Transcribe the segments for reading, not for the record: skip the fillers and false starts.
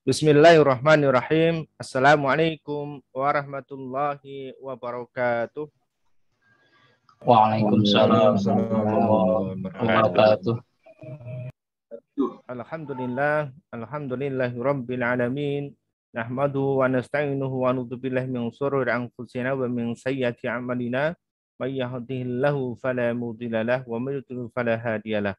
Bismillahirrahmanirrahim. Assalamualaikum warahmatullahi wabarakatuh. Waalaikumsalam Waalaikumsalam warahmatullahi warahmatullahi wabarakatuh. Alhamdulillahi rabbil alamin. Nahmaduhu wa nasta'inuhu wa nudzubillahi min shururi anfusina wa min sayyiati a'malina. May yahdihillahu fala mudilla lahu wa may yudlil fala hadiyalah.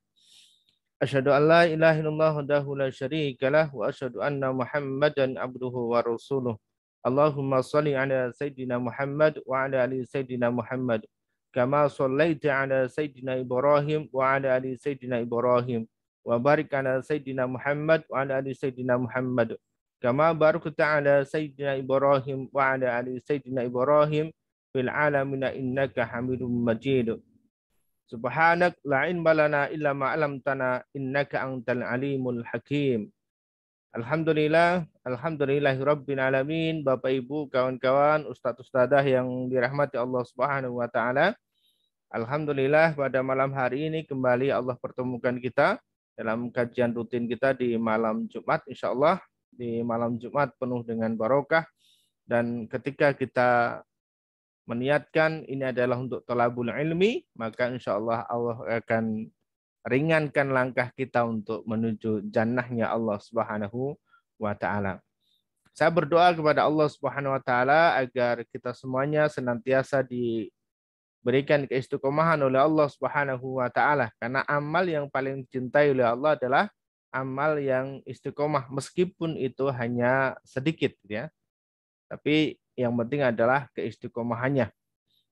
Asyhadu an la ilaha illallah wahdahu la syarika lah wa asyhadu anna Muhammadan abduhu wa rasuluh. Allahumma shalli ala sayidina Muhammad wa ala ali sayidina Muhammad kama shallaita ala sayidina Ibrahim wa ala ali sayidina Ibrahim wa barik ala sayidina Muhammad wa ala ali sayidina Muhammad kama barakta ala sayidina Ibrahim wa ala ali sayidina Ibrahim fil alamin innaka Hamidum Majid. Subhanak la ilma lana illa ma 'allamtana innaka antal alimul hakim. Alhamdulillahirabbil alamin. Bapak Ibu, kawan-kawan, ustadz ustadzah yang dirahmati Allah Subhanahu wa taala. Alhamdulillah pada malam hari ini kembali Allah pertemukan kita dalam kajian rutin kita di malam Jumat, insyaallah di malam Jumat penuh dengan barokah. Dan ketika kita meniatkan ini adalah untuk thalabul ilmi, maka insya Allah Allah akan ringankan langkah kita untuk menuju jannahnya Allah Subhanahu wa taala. Saya berdoa kepada Allah Subhanahu wa taala agar kita semuanya senantiasa diberikan keistiqomahan oleh Allah Subhanahu wa taala, karena amal yang paling dicintai oleh Allah adalah amal yang istiqomah, meskipun itu hanya sedikit ya. Tapi yang penting adalah keistiqomahannya.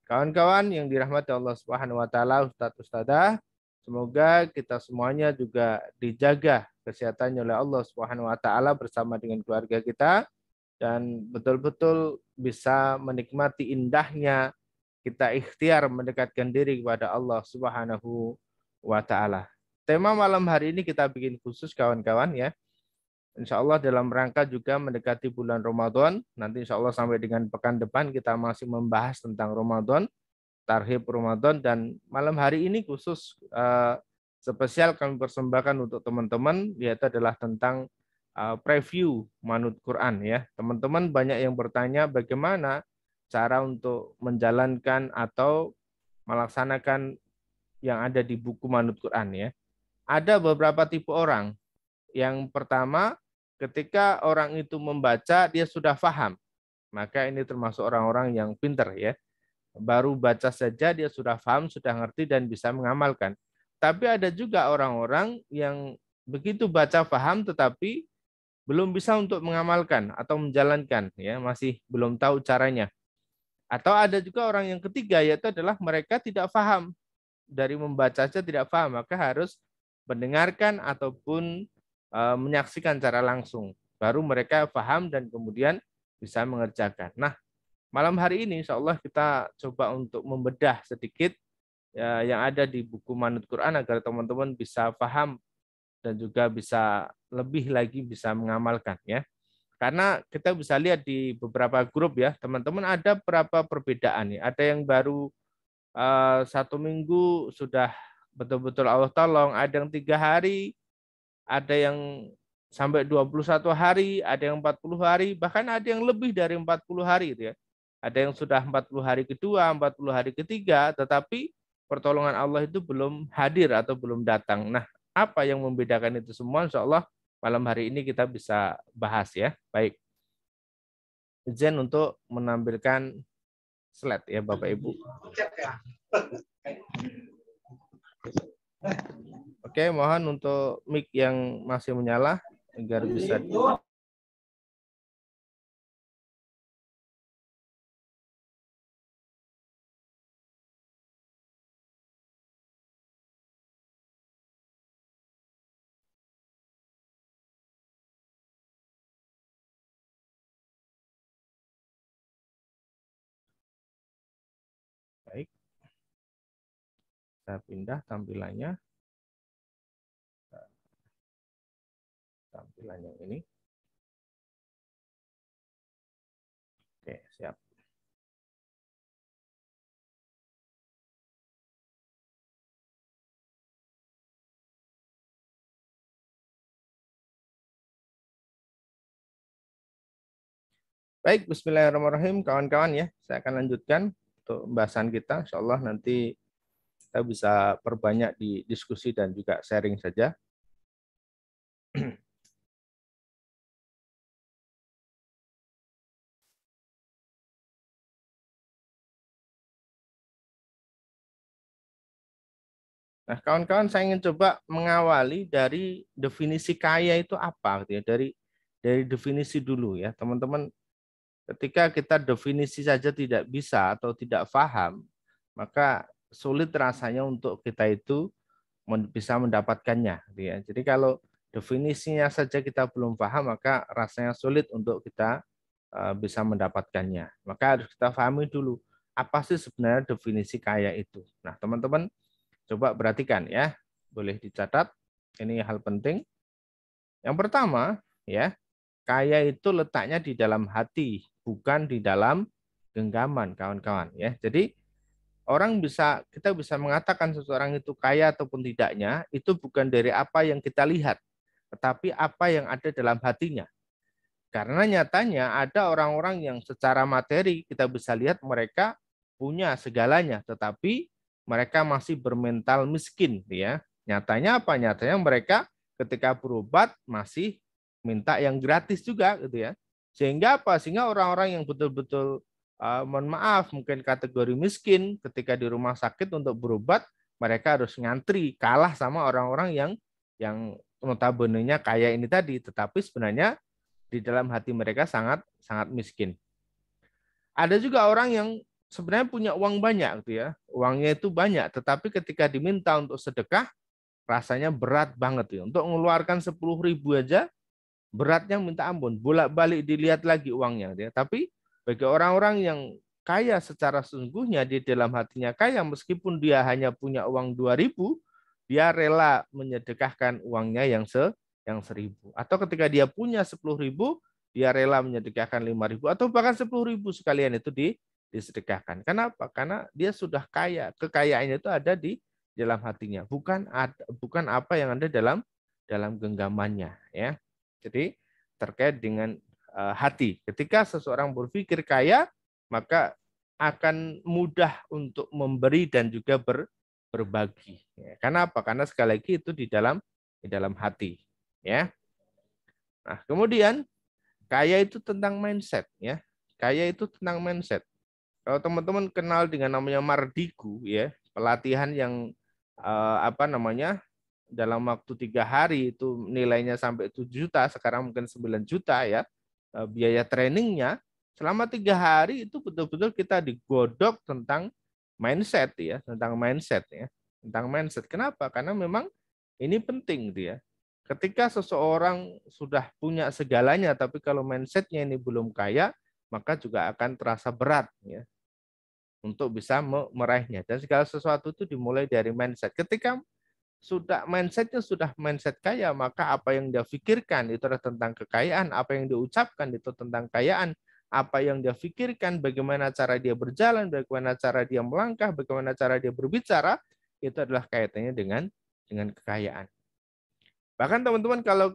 Kawan-kawan yang dirahmati Allah Subhanahu wa taala, ustadz ustadzah, semoga kita semuanya juga dijaga kesehatannya oleh Allah Subhanahu wa taala bersama dengan keluarga kita dan betul-betul bisa menikmati indahnya kita ikhtiar mendekatkan diri kepada Allah Subhanahu wa taala. Tema malam hari ini kita bikin khusus kawan-kawan ya. Insya Allah dalam rangka juga mendekati bulan Ramadan. Nanti insya Allah sampai dengan pekan depan kita masih membahas tentang Ramadan, tarhib Ramadan, dan malam hari ini khusus spesial kami persembahkan untuk teman-teman, yaitu adalah tentang preview Manut Quran ya. Teman-teman banyak yang bertanya bagaimana cara untuk menjalankan atau melaksanakan yang ada di buku Manut Quran ya. Ada beberapa tipe orang. Yang pertama, ketika orang itu membaca, dia sudah paham. Maka ini termasuk orang-orang yang pintar ya. Baru baca saja dia sudah paham, sudah ngerti dan bisa mengamalkan. Tapi ada juga orang-orang yang begitu baca paham tetapi belum bisa untuk mengamalkan atau menjalankan ya, masih belum tahu caranya. Atau ada juga orang yang ketiga, yaitu adalah mereka tidak paham. Dari membaca saja tidak paham, maka harus mendengarkan ataupun menyaksikan secara langsung. Baru mereka paham dan kemudian bisa mengerjakan. Nah, malam hari ini insya Allah kita coba untuk membedah sedikit ya, yang ada di buku Manut Quran agar teman-teman bisa paham dan juga bisa lebih lagi bisa mengamalkan ya. Karena kita bisa lihat di beberapa grup ya, teman-teman ada berapa perbedaan ya. Ada yang baru 1 minggu sudah betul-betul Allah tolong, ada yang 3 hari, ada yang sampai 21 hari, ada yang 40 hari, bahkan ada yang lebih dari 40 hari itu ya. Ada yang sudah 40 hari kedua, 40 hari ketiga, tetapi pertolongan Allah itu belum hadir atau belum datang. Nah, apa yang membedakan itu semua? Insya Allah malam hari ini kita bisa bahas ya. Baik. Izin untuk menampilkan slide ya Bapak Ibu. Oke, mohon untuk mic yang masih menyala agar bisa. Baik. Saya pindah tampilannya. Tampilan yang ini. Oke, siap. Baik, bismillahirrahmanirrahim kawan-kawan ya. Saya akan lanjutkan untuk pembahasan kita. Insya Allah nanti kita bisa perbanyak di diskusi dan juga sharing saja. Nah, kawan-kawan saya ingin coba mengawali dari definisi kaya itu apa gitu ya. Dari definisi dulu ya. Teman-teman, ketika kita definisi saja tidak bisa atau tidak paham, maka sulit rasanya untuk kita itu bisa mendapatkannya gitu ya. Jadi kalau definisinya saja kita belum paham, maka rasanya sulit untuk kita bisa mendapatkannya. Maka harus kita pahami dulu apa sih sebenarnya definisi kaya itu. Nah, teman-teman coba perhatikan ya. Boleh dicatat. Ini hal penting. Yang pertama, ya, kaya itu letaknya di dalam hati, bukan di dalam genggaman, kawan-kawan ya. Jadi kita bisa mengatakan seseorang itu kaya ataupun tidaknya itu bukan dari apa yang kita lihat, tetapi apa yang ada dalam hatinya. Karena nyatanya ada orang-orang yang secara materi kita bisa lihat mereka punya segalanya, tetapi mereka masih bermental miskin, ya. Nyatanya apa? Nyatanya mereka ketika berobat masih minta yang gratis juga, gitu ya. Sehingga apa? Sehingga orang-orang yang betul-betul mohon maaf mungkin kategori miskin ketika di rumah sakit untuk berobat mereka harus ngantri, kalah sama orang-orang yang notabene-nya kaya ini tadi, tetapi sebenarnya di dalam hati mereka sangat sangat miskin. Ada juga orang yang sebenarnya punya uang banyak gitu ya. Uangnya itu banyak, tetapi ketika diminta untuk sedekah rasanya berat banget ya. Untuk mengeluarkan 10.000 aja beratnya minta ampun. Bolak-balik dilihat lagi uangnya gitu ya. Tapi bagi orang-orang yang kaya secara sesungguhnya di dalam hatinya kaya meskipun dia hanya punya uang 2.000, dia rela menyedekahkan uangnya yang 1.000. Atau ketika dia punya 10.000, dia rela menyedekahkan 5.000 atau bahkan 10.000 sekalian itu disedekahkan. Kenapa? Karena dia sudah kaya. Kekayaannya itu ada di dalam hatinya, bukan apa yang ada dalam genggamannya, ya. Jadi terkait dengan hati. Ketika seseorang berpikir kaya, maka akan mudah untuk memberi dan juga berbagi. Ya, karena apa? Karena sekali lagi itu di dalam hati. Ya. Nah, kemudian kaya itu tentang mindset. Ya, kaya itu tentang mindset. Kalau teman-teman kenal dengan namanya Mardigu, ya, pelatihan yang apa namanya dalam waktu 3 hari itu nilainya sampai 7 juta, sekarang mungkin 9 juta ya biaya trainingnya. Selama 3 hari itu betul-betul kita digodok tentang mindset ya, tentang mindset ya, tentang mindset. Kenapa? Karena memang ini penting dia. Ketika seseorang sudah punya segalanya, tapi kalau mindsetnya ini belum kaya, maka juga akan terasa berat ya untuk bisa meraihnya. Dan segala sesuatu itu dimulai dari mindset. Ketika mindsetnya sudah mindset kaya, maka apa yang dia pikirkan itu adalah tentang kekayaan, apa yang dia ucapkan itu tentang kekayaan, apa yang dia pikirkan, bagaimana cara dia berjalan, bagaimana cara dia melangkah, bagaimana cara dia berbicara, itu adalah kaitannya dengan kekayaan. Bahkan teman-teman kalau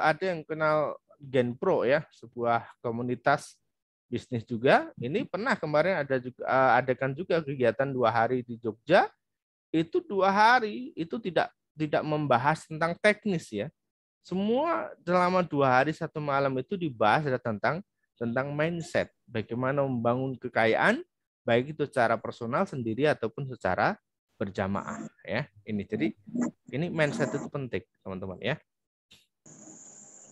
ada yang kenal Genpro ya, sebuah komunitas bisnis juga, ini pernah kemarin adakan juga kegiatan 2 hari di Jogja. Itu 2 hari itu tidak membahas tentang teknis ya. Semua selama 2 hari 1 malam itu dibahas ada tentang mindset, bagaimana membangun kekayaan baik itu secara personal sendiri ataupun secara berjamaah ya. Ini mindset itu penting teman-teman ya.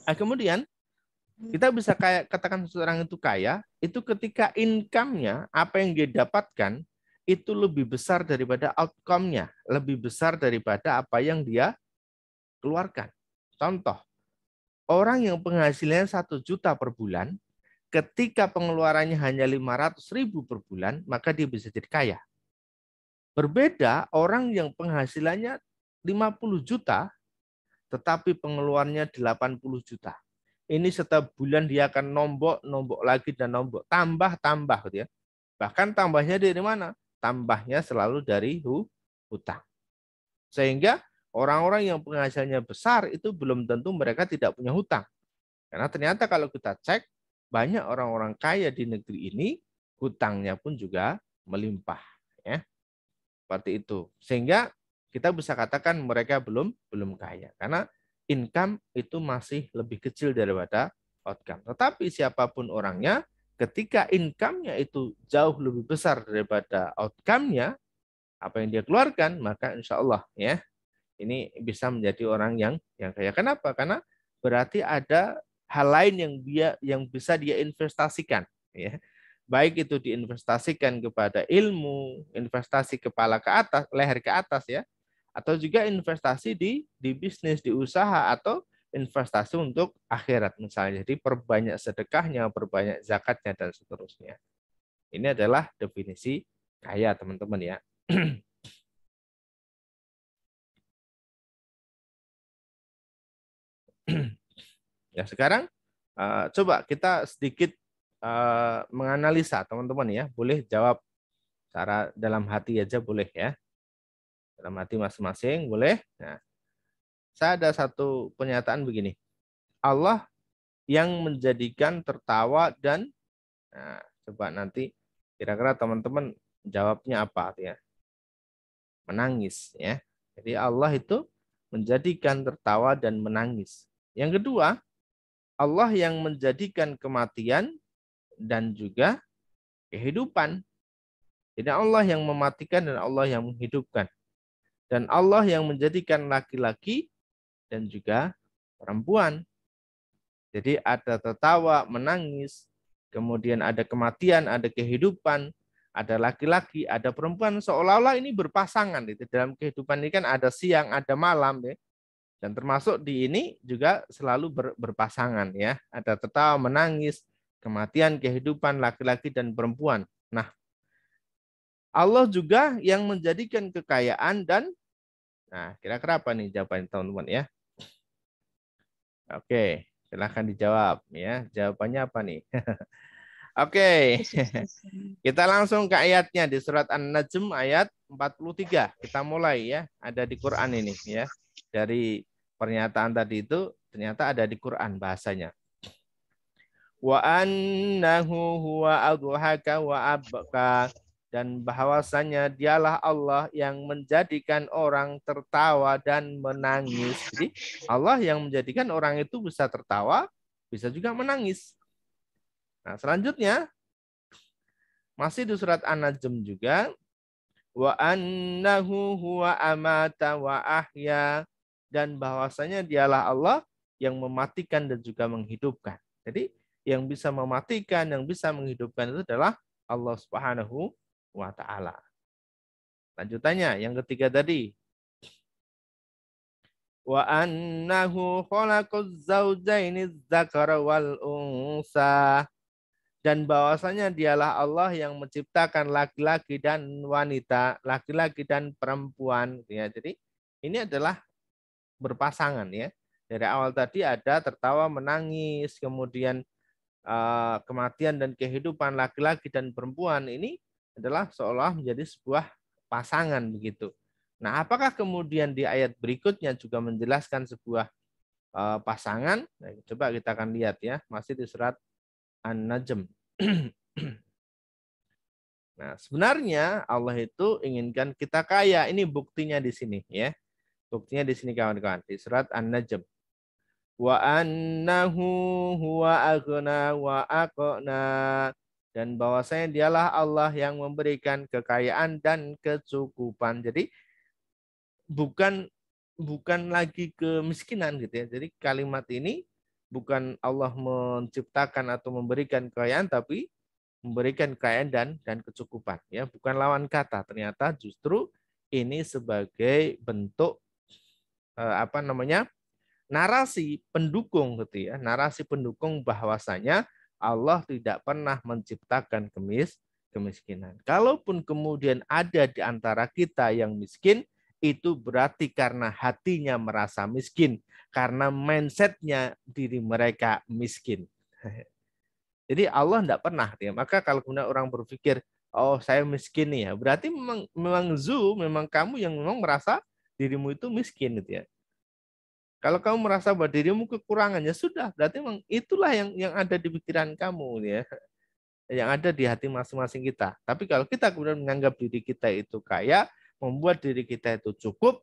Nah, kemudian kita bisa katakan seseorang itu kaya itu ketika income-nya apa yang dia dapatkan itu lebih besar daripada outcome-nya, lebih besar daripada apa yang dia keluarkan. Contoh, orang yang penghasilannya 1 juta per bulan, ketika pengeluarannya hanya 500.000 per bulan, maka dia bisa jadi kaya. Berbeda orang yang penghasilannya 50 juta, tetapi pengeluarannya 80 juta. Ini setiap bulan dia akan nombok lagi dan nombok, tambah gitu ya. Bahkan tambahnya dari mana? Tambahnya selalu dari hutang. Sehingga orang-orang yang penghasilannya besar itu belum tentu mereka tidak punya hutang. Karena ternyata kalau kita cek, banyak orang-orang kaya di negeri ini, hutangnya pun juga melimpah. Ya, seperti itu. Sehingga kita bisa katakan mereka belum kaya. Karena income itu masih lebih kecil daripada outcome. Tetapi siapapun orangnya, ketika income-nya itu jauh lebih besar daripada outcome-nya, apa yang dia keluarkan, maka insya Allah ya ini bisa menjadi orang yang kaya. Kenapa? Karena berarti ada hal lain yang bisa dia investasikan, ya. Baik itu diinvestasikan kepada ilmu, investasi kepala ke atas, leher ke atas ya, atau juga investasi di bisnis, di usaha, atau investasi untuk akhirat misalnya. Jadi perbanyak sedekahnya, perbanyak zakatnya dan seterusnya. Ini adalah definisi kaya, teman-teman ya. Ya, sekarang coba kita sedikit menganalisa, teman-teman ya. Boleh jawab secara dalam hati aja boleh ya. Dalam hati masing-masing boleh. Nah, saya ada satu pernyataan begini. Allah yang menjadikan tertawa dan coba nanti kira-kira teman-teman jawabnya apa ya? Menangis ya. Jadi Allah itu menjadikan tertawa dan menangis. Yang kedua, Allah yang menjadikan kematian dan juga kehidupan. Jadi Allah yang mematikan dan Allah yang menghidupkan. Dan Allah yang menjadikan laki-laki dan juga perempuan. Jadi ada tertawa, menangis, kemudian ada kematian, ada kehidupan, ada laki-laki, ada perempuan. Seolah-olah ini berpasangan. Gitu. Dalam kehidupan ini kan ada siang, ada malam. Ya. Dan termasuk di ini juga selalu berpasangan. Ya. Ada tertawa, menangis, kematian, kehidupan, laki-laki, dan perempuan. Nah, Allah juga yang menjadikan kekayaan dan, nah kira-kira apa nih jawaban teman-teman ya? Oke, silahkan dijawab ya. Jawabannya apa nih? Oke, Kesuksesan. kita langsung ke ayatnya di surat An-Najm ayat 43. Kita mulai ya, ada di Quran ini ya. Dari pernyataan tadi itu ternyata ada di Quran bahasanya. Wa annahu huwa adhaka wa abka, dan bahwasanya dialah Allah yang menjadikan orang tertawa dan menangis. Jadi Allah yang menjadikan orang itu bisa tertawa, bisa juga menangis. Nah, selanjutnya masih di surat An-Najm juga, wa annahu huwa amata wa ahya, dan bahwasanya dialah Allah yang mematikan dan juga menghidupkan. Jadi yang bisa mematikan, yang bisa menghidupkan itu adalah Allah Subhanahu wa taala. Lanjutannya yang ketiga tadi, wa annahu khalaqaz zawjaini dzakara wal unsa, dan bahwasanya dialah Allah yang menciptakan laki-laki dan wanita, laki-laki dan perempuan ya. Jadi ini adalah berpasangan ya. Dari awal tadi ada tertawa, menangis, kemudian kematian dan kehidupan laki-laki dan perempuan, ini adalah seolah menjadi sebuah pasangan begitu. Nah, apakah kemudian di ayat berikutnya juga menjelaskan sebuah pasangan? Nah, coba kita akan lihat ya, masih di surat An-Najm. Nah, sebenarnya Allah itu inginkan kita kaya. Ini buktinya di sini ya. Buktinya di sini kawan-kawan, di surat An-Najm. Wa annahu huwa aghna wa aqna, dan bahwasanya dialah Allah yang memberikan kekayaan dan kecukupan. Jadi bukan bukan lagi kemiskinan gitu ya. Jadi kalimat ini bukan Allah menciptakan atau memberikan kekayaan, tapi memberikan kekayaan dan kecukupan ya, bukan lawan kata. Ternyata justru ini sebagai bentuk apa namanya? Narasi pendukung gitu ya, narasi pendukung bahwasanya Allah tidak pernah menciptakan kemiskinan. Kalaupun kemudian ada di antara kita yang miskin, itu berarti karena hatinya merasa miskin, karena mindsetnya diri mereka miskin. Jadi Allah tidak pernah ya. Maka kalau kemudian orang berpikir, oh saya miskin nih ya, berarti memang kamu yang memang merasa dirimu itu miskin gitu ya. Kalau kamu merasa bahwa dirimu kekurangan, ya sudah, berarti memang itulah yang ada di pikiran kamu ya, yang ada di hati masing-masing kita. Tapi kalau kita kemudian menganggap diri kita itu kaya, membuat diri kita itu cukup,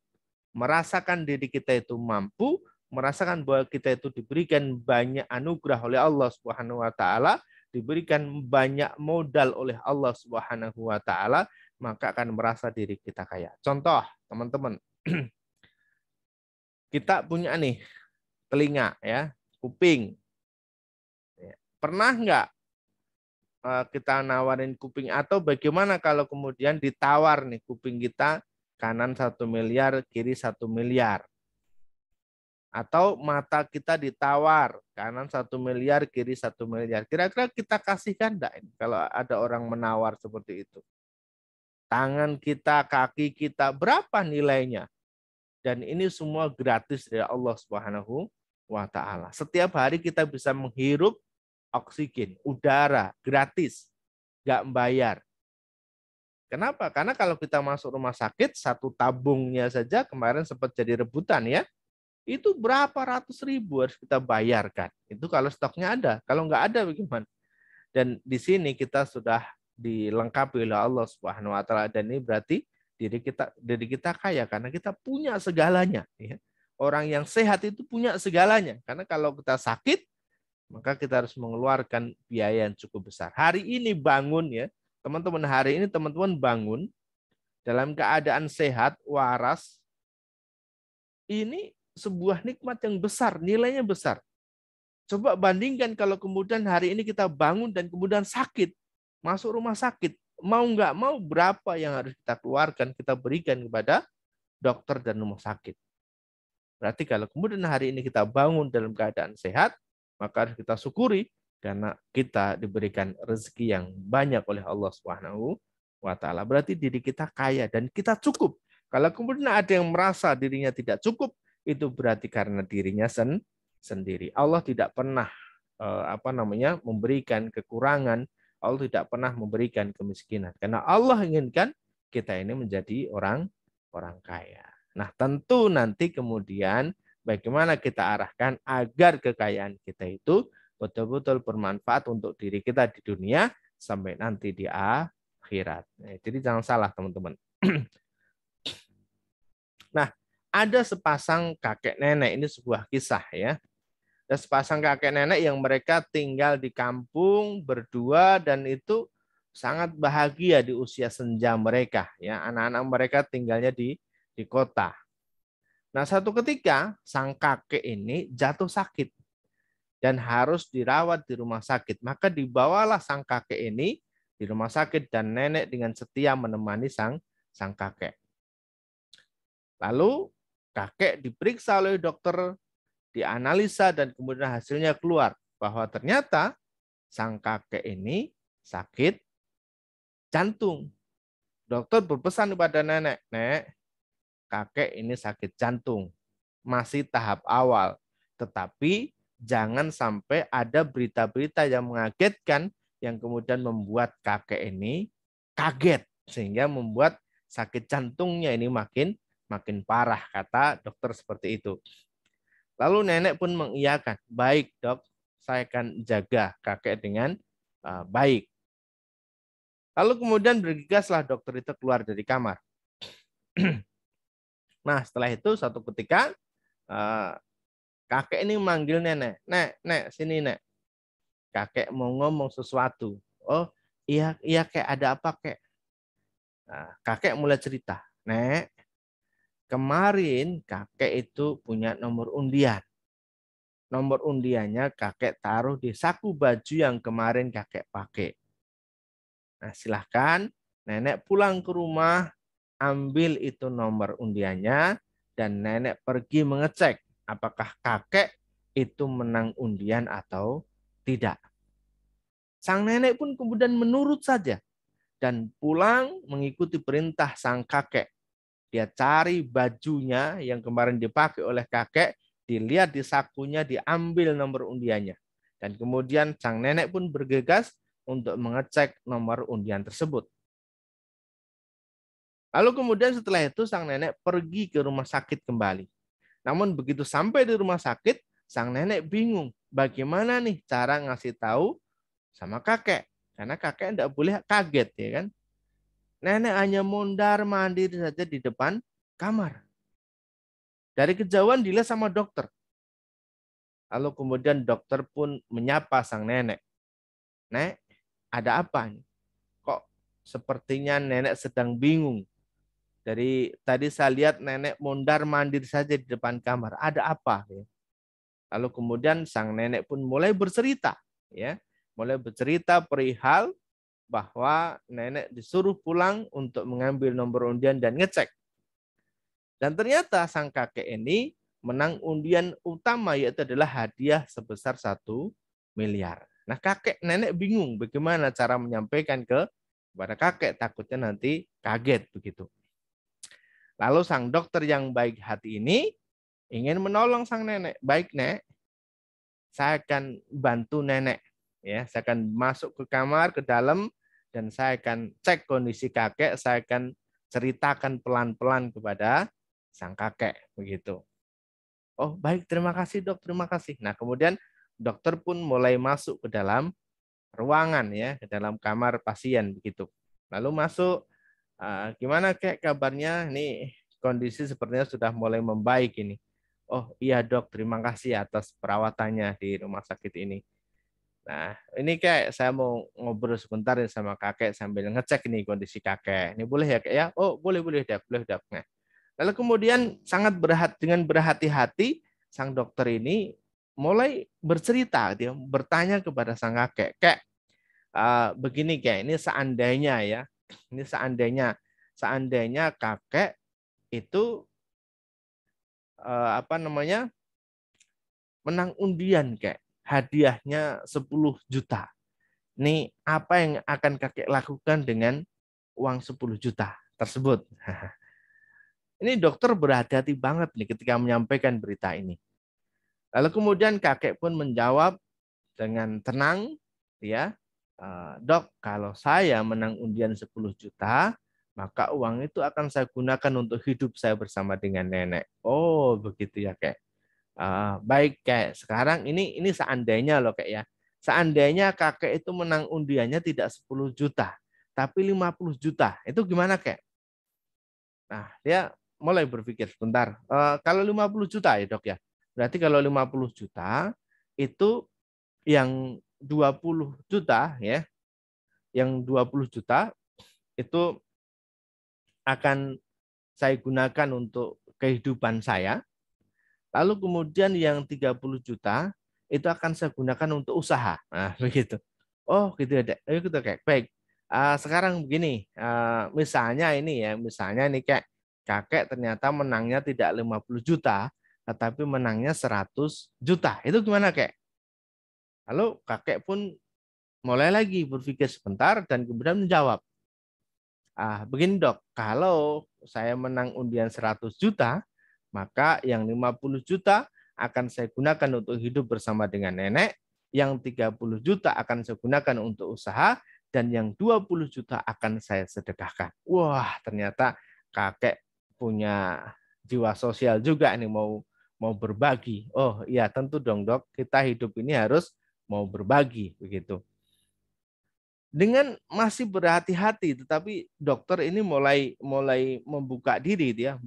merasakan diri kita itu mampu, merasakan bahwa kita itu diberikan banyak anugerah oleh Allah Subhanahu wa taala, diberikan banyak modal oleh Allah Subhanahu wa taala, maka akan merasa diri kita kaya. Contoh, teman-teman, kita punya nih telinga ya, kuping. Pernah nggak kita nawarin kuping, atau bagaimana kalau kemudian ditawar nih kuping kita, kanan 1 miliar, kiri 1 miliar. Atau mata kita ditawar, kanan 1 miliar, kiri 1 miliar. Kira-kira kita kasihkan enggak ini kalau ada orang menawar seperti itu? Tangan kita, kaki kita, berapa nilainya? Dan ini semua gratis dari Allah Subhanahu wa taala. Setiap hari kita bisa menghirup oksigen, udara, gratis, nggak bayar. Kenapa? Karena kalau kita masuk rumah sakit, satu tabungnya saja kemarin sempat jadi rebutan ya. Itu berapa ratus ribu harus kita bayarkan. Itu kalau stoknya ada. Kalau nggak ada bagaimana? Dan di sini kita sudah dilengkapi oleh Allah Subhanahu wa taala, dan ini berarti diri kita kaya karena kita punya segalanya ya. Orang yang sehat itu punya segalanya. Karena kalau kita sakit, maka kita harus mengeluarkan biaya yang cukup besar. Hari ini bangun ya, teman-teman, hari ini teman-teman bangun dalam keadaan sehat, waras. Ini sebuah nikmat yang besar, nilainya besar. Coba bandingkan kalau kemudian hari ini kita bangun dan kemudian sakit, masuk rumah sakit, mau nggak mau berapa yang harus kita keluarkan, kita berikan kepada dokter dan rumah sakit. Berarti kalau kemudian hari ini kita bangun dalam keadaan sehat, maka harus kita syukuri karena kita diberikan rezeki yang banyak oleh Allah Subhanahu wa taala. Berarti diri kita kaya dan kita cukup. Kalau kemudian ada yang merasa dirinya tidak cukup, itu berarti karena dirinya sendiri. Allah tidak pernah memberikan kekurangan, Allah tidak pernah memberikan kemiskinan. Karena Allah inginkan kita ini menjadi orang kaya. Nah, tentu nanti kemudian bagaimana kita arahkan agar kekayaan kita itu betul-betul bermanfaat untuk diri kita di dunia sampai nanti di akhirat. Jadi jangan salah, teman-teman. Nah, ada sepasang kakek nenek, ini sebuah kisah ya. Ada sepasang kakek nenek yang mereka tinggal di kampung berdua dan itu sangat bahagia di usia senja mereka ya. Anak-anak mereka tinggalnya di kota. Nah, satu ketika sang kakek ini jatuh sakit dan harus dirawat di rumah sakit. Maka dibawalah sang kakek ini di rumah sakit dan nenek dengan setia menemani sang kakek. Lalu kakek diperiksa oleh dokter, dianalisa, dan kemudian hasilnya keluar bahwa ternyata sang kakek ini sakit jantung. Dokter berpesan kepada nenek, "Nek, kakek ini sakit jantung, masih tahap awal, tetapi jangan sampai ada berita-berita yang mengagetkan yang kemudian membuat kakek ini kaget sehingga membuat sakit jantungnya ini makin parah," kata dokter seperti itu. Lalu nenek pun mengiyakan, "Baik dok, saya akan jaga kakek dengan baik." Lalu kemudian bergegaslah dokter itu keluar dari kamar. Nah, setelah itu satu ketika kakek ini manggil nenek, "Nek, sini nek. Kakek mau ngomong sesuatu." "Oh, iya kek, ada apa kek?" Nah, kakek mulai cerita, "Nek, kemarin kakek itu punya nomor undian. Nomor undiannya kakek taruh di saku baju yang kemarin kakek pakai. Nah, silahkan nenek pulang ke rumah, ambil itu nomor undiannya, dan nenek pergi mengecek apakah kakek itu menang undian atau tidak." Sang nenek pun kemudian menurut saja dan pulang mengikuti perintah sang kakek. Dia cari bajunya yang kemarin dipakai oleh kakek, dilihat di sakunya, diambil nomor undiannya. Dan kemudian sang nenek pun bergegas untuk mengecek nomor undian tersebut. Lalu kemudian setelah itu sang nenek pergi ke rumah sakit kembali. Namun begitu sampai di rumah sakit, sang nenek bingung. Bagaimana nih cara ngasih tahu sama kakek? Karena kakek tidak boleh kaget ya kan. Nenek hanya mondar mandir saja di depan kamar. Dari kejauhan dilihat sama dokter. Lalu kemudian dokter pun menyapa sang nenek. Nek, ada apa nih? Kok sepertinya nenek sedang bingung. Dari tadi saya lihat nenek mondar mandir saja di depan kamar. Ada apa? Lalu kemudian sang nenek pun mulai bercerita, ya, mulai bercerita perihal bahwa nenek disuruh pulang untuk mengambil nomor undian dan ngecek. Dan ternyata sang kakek ini menang undian utama, yaitu adalah hadiah sebesar 1 miliar. Nah, kakek nenek bingung bagaimana cara menyampaikan kepada kakek, takutnya nanti kaget begitu. Lalu sang dokter yang baik hati ini ingin menolong sang nenek. Baik, Nek, saya akan bantu nenek. Ya, saya akan masuk ke kamar, ke dalam, dan saya akan cek kondisi kakek. Saya akan ceritakan pelan-pelan kepada sang kakek. Begitu. Oh, baik, terima kasih dok, terima kasih. Nah, kemudian dokter pun mulai masuk ke dalam ruangan, ya, ke dalam kamar pasien begitu. Lalu masuk, gimana kek kabarnya? Ini kondisi sepertinya sudah mulai membaik ini. Oh iya dok, terima kasih atas perawatannya di rumah sakit ini. Nah, ini kayak saya mau ngobrol sebentar sama kakek sambil ngecek nih kondisi kakek. Ini boleh ya kak ya? Oh boleh boleh dok, boleh dok. Nah, lalu kemudian sangat dengan berhati-hati sang dokter ini mulai bercerita, dia bertanya kepada sang kakek, kek, begini kek, ini seandainya ya, ini seandainya kakek itu apa namanya menang undian kayak hadiahnya 10 juta. Ini apa yang akan kakek lakukan dengan uang 10 juta tersebut? Ini dokter berhati-hati banget nih ketika menyampaikan berita ini. Lalu kemudian kakek pun menjawab dengan tenang, ya, dok, kalau saya menang undian 10 juta, maka uang itu akan saya gunakan untuk hidup saya bersama dengan nenek. Oh, begitu ya, kek. Baik kayak sekarang ini seandainya loh kayak ya. Seandainya kakek itu menang undiannya tidak 10 juta, tapi 50 juta. Itu gimana kek? Nah, dia mulai berpikir sebentar. Kalau 50 juta ya dok ya. Berarti kalau 50 juta itu yang 20 juta ya, yang 20 juta itu akan saya gunakan untuk kehidupan saya. Lalu kemudian yang 30 juta itu akan saya gunakan untuk usaha. Nah, begitu. Oh, gitu ya, Dek. Gitu kayak baik. Sekarang begini, misalnya ini ya, misalnya ini kayak kakek ternyata menangnya tidak 50 juta, tetapi menangnya 100 juta. Itu gimana, Kek? Lalu kakek pun mulai lagi berpikir sebentar dan kemudian menjawab. Begini, Dok, kalau saya menang undian 100 juta, maka yang 50 juta akan saya gunakan untuk hidup bersama dengan nenek, yang 30 juta akan saya gunakan untuk usaha, dan yang 20 juta akan saya sedekahkan. Wah, ternyata kakek punya jiwa sosial juga nih, mau mau berbagi. Oh iya, tentu dong dok, kita hidup ini harus mau berbagi begitu. Dengan masih berhati-hati, tetapi dokter ini mulai mulai membuka diri, dia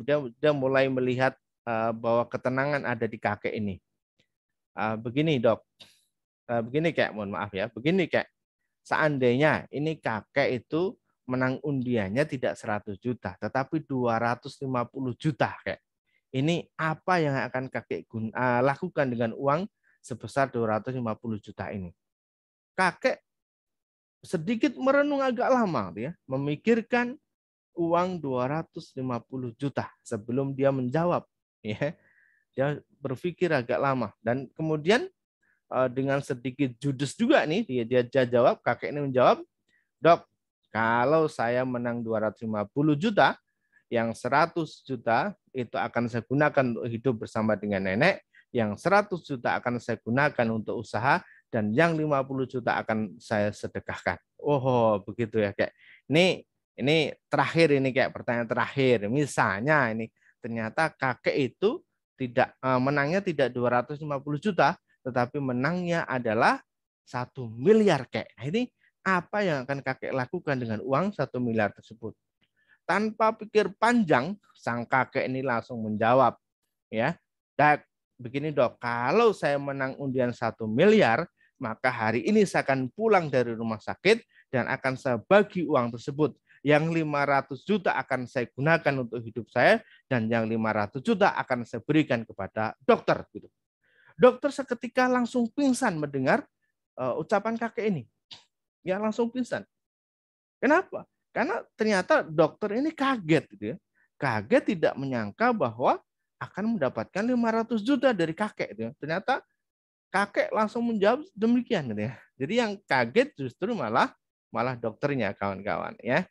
mulai melihat bahwa ketenangan ada di kakek ini. Begini dok, begini kayak mohon maaf ya, begini kayak seandainya ini kakek itu menang undiannya tidak 100 juta, tetapi 250 juta kayak. Ini apa yang akan kakek lakukan dengan uang sebesar 250 juta ini? Kakek sedikit merenung agak lama, ya, memikirkan uang 250 juta sebelum dia menjawab. Ya, dia berpikir agak lama dan kemudian dengan sedikit judes juga nih dia jawab, kakek ini menjawab, dok, kalau saya menang 250 juta, yang 100 juta itu akan saya gunakan untuk hidup bersama dengan nenek, yang 100 juta akan saya gunakan untuk usaha, dan yang 50 juta akan saya sedekahkan. Oh, begitu ya, kayak. Ini terakhir ini kayak pertanyaan terakhir. Misalnya ini ternyata kakek itu menangnya tidak 250 juta, tetapi menangnya adalah 1 miliar kek. Nah, ini apa yang akan kakek lakukan dengan uang 1 miliar tersebut? Tanpa pikir panjang, sang kakek ini langsung menjawab, ya, Dak, begini dok, kalau saya menang undian 1 miliar, maka hari ini saya akan pulang dari rumah sakit dan akan saya bagi uang tersebut. Yang 500 juta akan saya gunakan untuk hidup saya dan yang 500 juta akan saya berikan kepada dokter. Gitu. Dokter seketika langsung pingsan mendengar ucapan kakek ini. Ya langsung pingsan. Kenapa? Karena ternyata dokter ini kaget gitu ya. Kaget tidak menyangka bahwa akan mendapatkan 500 juta dari kakek gitu ya. Ternyata kakek langsung menjawab demikian gitu ya. Jadi yang kaget justru malah dokternya kawan-kawan ya.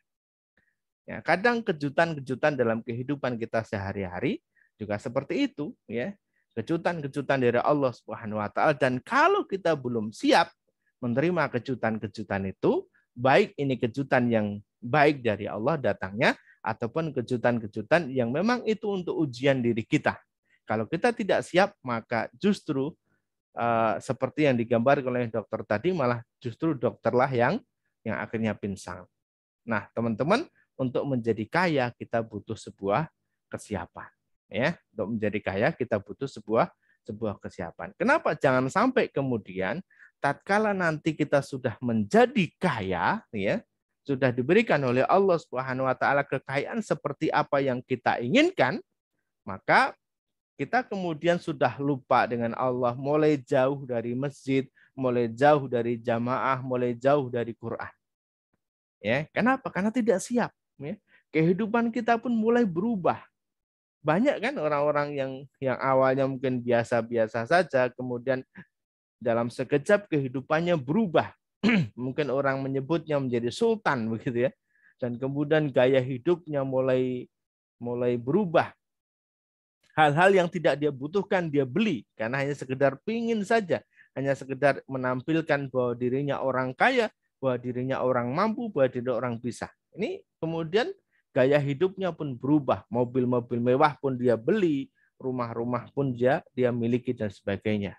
Ya, kadang kejutan-kejutan dalam kehidupan kita sehari-hari juga seperti itu ya. Kejutan-kejutan dari Allah Subhanahu wa taala dan kalau kita belum siap menerima kejutan-kejutan itu, baik ini kejutan yang baik dari Allah datangnya ataupun kejutan-kejutan yang memang itu untuk ujian diri kita. Kalau kita tidak siap, maka justru seperti yang digambar oleh dokter tadi, malah justru dokterlah yang akhirnya pingsan. Nah, teman-teman, untuk menjadi kaya kita butuh sebuah kesiapan. Ya, untuk menjadi kaya kita butuh sebuah kesiapan. Kenapa? Jangan sampai kemudian tatkala nanti kita sudah menjadi kaya, ya, sudah diberikan oleh Allah Subhanahu wa taala kekayaan seperti apa yang kita inginkan, maka kita kemudian sudah lupa dengan Allah, mulai jauh dari masjid, mulai jauh dari jamaah, mulai jauh dari Quran. Ya, kenapa? Karena tidak siap. Ya. Kehidupan kita pun mulai berubah. Banyak kan orang-orang yang awalnya mungkin biasa-biasa saja, kemudian dalam sekejap kehidupannya berubah. Mungkin orang menyebutnya menjadi sultan begitu ya. Dan kemudian gaya hidupnya mulai berubah. Hal-hal yang tidak dia butuhkan dia beli karena hanya sekedar pingin saja, hanya sekedar menampilkan bahwa dirinya orang kaya, bahwa dirinya orang mampu, bahwa dirinya orang bisa. Ini kemudian gaya hidupnya pun berubah, mobil-mobil mewah pun dia beli, rumah-rumah pun dia miliki dan sebagainya.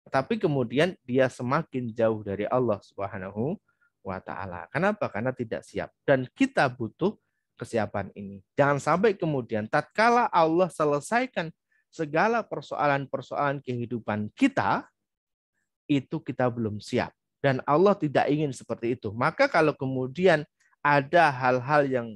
Tapi kemudian dia semakin jauh dari Allah Subhanahu wa taala. Kenapa? Karena tidak siap. Dan kita butuh kesiapan ini. Jangan sampai kemudian tatkala Allah selesaikan segala persoalan-persoalan kehidupan kita, itu kita belum siap. Dan Allah tidak ingin seperti itu. Maka kalau kemudian ada hal-hal yang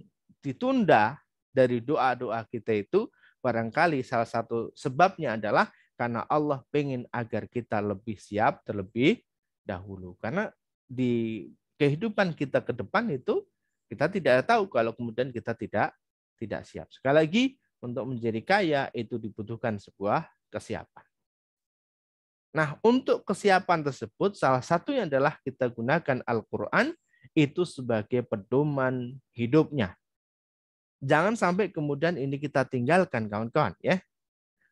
ditunda dari doa-doa kita itu, barangkali salah satu sebabnya adalah karena Allah ingin agar kita lebih siap terlebih dahulu. Karena di kehidupan kita ke depan itu kita tidak tahu kalau kemudian kita tidak siap. Sekali lagi, untuk menjadi kaya itu dibutuhkan sebuah kesiapan. Nah, untuk kesiapan tersebut salah satunya adalah kita gunakan Al-Qur'an itu sebagai pedoman hidupnya. Jangan sampai kemudian ini kita tinggalkan kawan-kawan ya.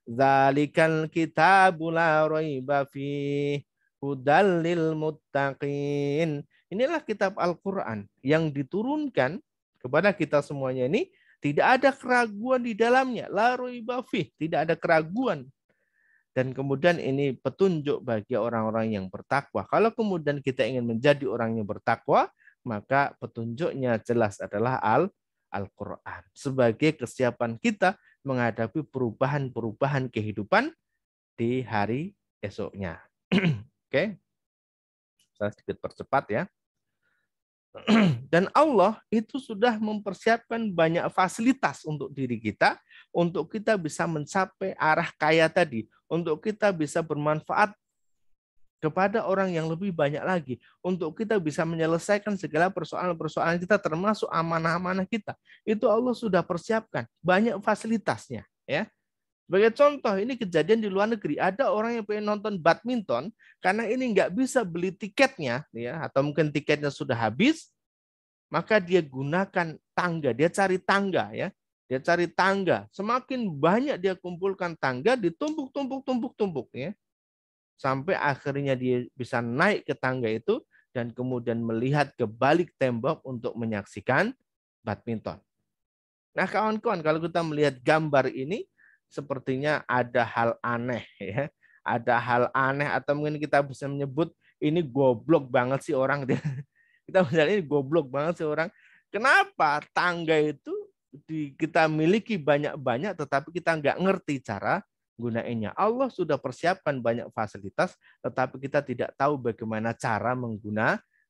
Dzalikal kitabul la raiba fi hudal lil muttaqin. Inilah kitab Al-Qur'an yang diturunkan kepada kita semuanya ini tidak ada keraguan di dalamnya. La raiba fi, tidak ada keraguan. Dan kemudian ini petunjuk bagi orang-orang yang bertakwa. Kalau kemudian kita ingin menjadi orang yang bertakwa, maka petunjuknya jelas adalah Al-Quran. Sebagai kesiapan kita menghadapi perubahan-perubahan kehidupan di hari esoknya. Oke, saya sedikit percepat ya. Dan Allah itu sudah mempersiapkan banyak fasilitas untuk diri kita, untuk kita bisa mencapai arah kaya tadi, untuk kita bisa bermanfaat kepada orang yang lebih banyak lagi, untuk kita bisa menyelesaikan segala persoalan-persoalan kita, termasuk amanah-amanah kita. Itu Allah sudah persiapkan banyak fasilitasnya, ya. Sebagai contoh, ini kejadian di luar negeri. Ada orang yang pengen nonton badminton, karena ini nggak bisa beli tiketnya, ya, atau mungkin tiketnya sudah habis, maka dia gunakan tangga, dia cari tangga, ya, dia cari tangga. Semakin banyak dia kumpulkan tangga, ditumpuk-tumpuk, ya, sampai akhirnya dia bisa naik ke tangga itu dan kemudian melihat ke balik tembok untuk menyaksikan badminton. Nah, kawan-kawan, kalau kita melihat gambar ini, sepertinya ada hal aneh ya. Ada hal aneh atau mungkin kita bisa menyebut ini goblok banget sih orang. Kita misalnya ini goblok banget sih orang. Kenapa tangga itu kita miliki banyak-banyak tetapi kita nggak ngerti cara gunainnya. Allah sudah persiapkan banyak fasilitas tetapi kita tidak tahu bagaimana cara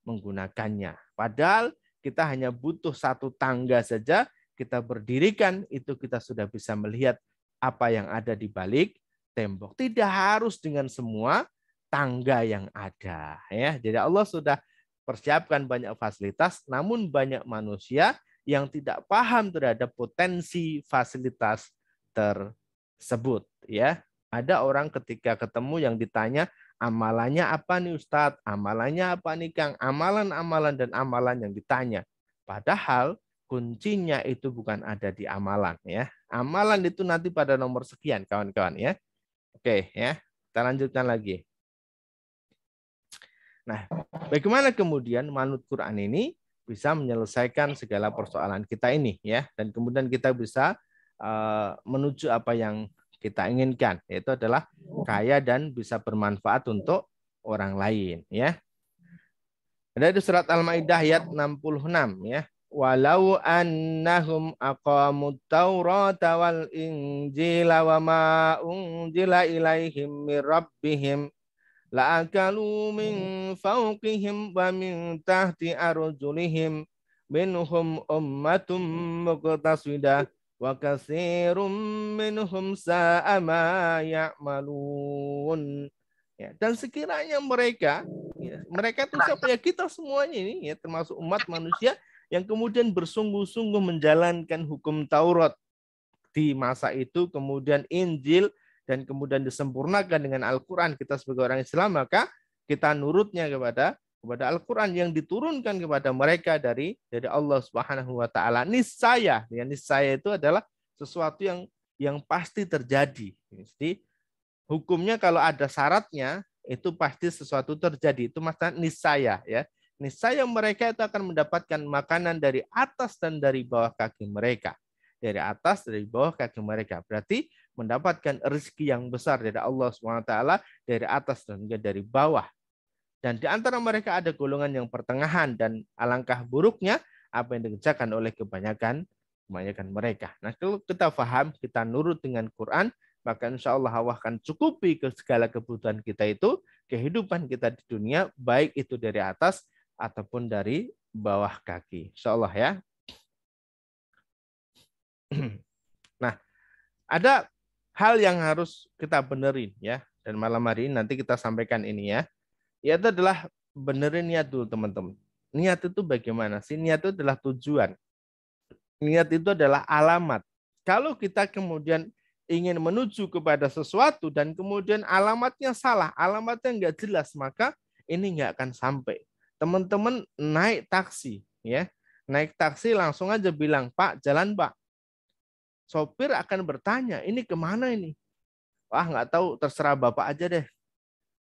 menggunakannya. Padahal kita hanya butuh satu tangga saja kita berdirikan, itu kita sudah bisa melihat apa yang ada di balik tembok. Tidak harus dengan semua tangga yang ada ya. Jadi Allah sudah persiapkan banyak fasilitas, namun banyak manusia yang tidak paham terhadap potensi fasilitas tersebut ya. Ada orang ketika ketemu yang ditanya amalannya apa nih Ustadz, amalannya apa nih Kang, amalan-amalan dan amalan yang ditanya. Padahal kuncinya itu bukan ada di amalan ya. Amalan itu nanti pada nomor sekian kawan-kawan ya. Oke ya, kita lanjutkan lagi. Nah, bagaimana kemudian manut Quran ini bisa menyelesaikan segala persoalan kita ini ya, dan kemudian kita bisa menuju apa yang kita inginkan, yaitu adalah kaya dan bisa bermanfaat untuk orang lain ya. Ada di surat Al-Maidah ayat 66 ya. Walau annahum aqamut Taurata wal Injila wa ma unzila ilaihim mir rabbihim la'akalu min fawqihim wa min tahti arjulihim minhum ummatum muqtasidah wa katsirum minhum sa'a ma ya'malun. Ya, dan sekiranya mereka itu siapa ya, kita semuanya ini ya, termasuk umat manusia yang kemudian bersungguh-sungguh menjalankan hukum Taurat di masa itu, kemudian Injil, dan kemudian disempurnakan dengan Al-Quran, kita sebagai orang Islam, maka kita nurutnya kepada Al-Quran yang diturunkan kepada mereka dari Allah Subhanahu wa taala. Niscaya, ya, niscaya itu adalah sesuatu yang pasti terjadi. Jadi hukumnya kalau ada syaratnya itu pasti sesuatu terjadi. Itu maksudnya niscaya ya. Niscaya mereka itu akan mendapatkan makanan dari atas dan dari bawah kaki mereka. Dari atas, dari bawah kaki mereka. Berarti mendapatkan rezeki yang besar dari Allah SWT, dari atas dan juga dari bawah. Dan di antara mereka ada golongan yang pertengahan, dan alangkah buruknya apa yang dikerjakan oleh kebanyakan mereka. Nah, kalau kita paham, kita nurut dengan Quran, maka insya Allah Allah akan cukupi ke segala kebutuhan kita itu, kehidupan kita di dunia, baik itu dari atas ataupun dari bawah kaki. Insya Allah ya. Nah, ada hal yang harus kita benerin ya, dan malam hari ini nanti kita sampaikan ini ya. Yaitu adalah benerin niat dulu teman-teman. Niat itu bagaimana sih? Niat itu adalah tujuan. Niat itu adalah alamat. Kalau kita kemudian ingin menuju kepada sesuatu dan kemudian alamatnya salah, alamatnya nggak jelas, maka ini nggak akan sampai. Teman-teman naik taksi ya, naik taksi langsung aja bilang, Pak, jalan Pak. Sopir akan bertanya, ini kemana ini? Wah, nggak tahu, terserah Bapak aja deh.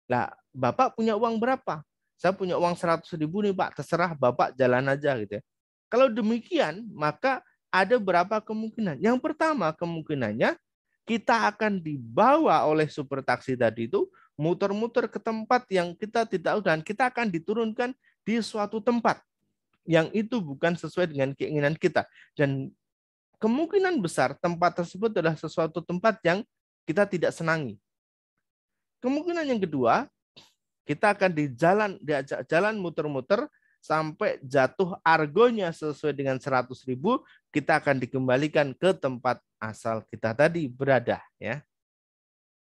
Lah, Bapak punya uang berapa? Saya punya uang 100.000 nih Pak, terserah Bapak jalan aja gitu ya. Kalau demikian, maka ada berapa kemungkinan. Yang pertama, kemungkinannya kita akan dibawa oleh supir taksi tadi itu muter-muter ke tempat yang kita tidak tahu, dan kita akan diturunkan di suatu tempat yang itu bukan sesuai dengan keinginan kita. Dan kemungkinan besar tempat tersebut adalah sesuatu tempat yang kita tidak senangi. Kemungkinan yang kedua, kita akan diajak jalan muter-muter sampai jatuh argonya sesuai dengan 100.000, kita akan dikembalikan ke tempat asal kita tadi berada ya.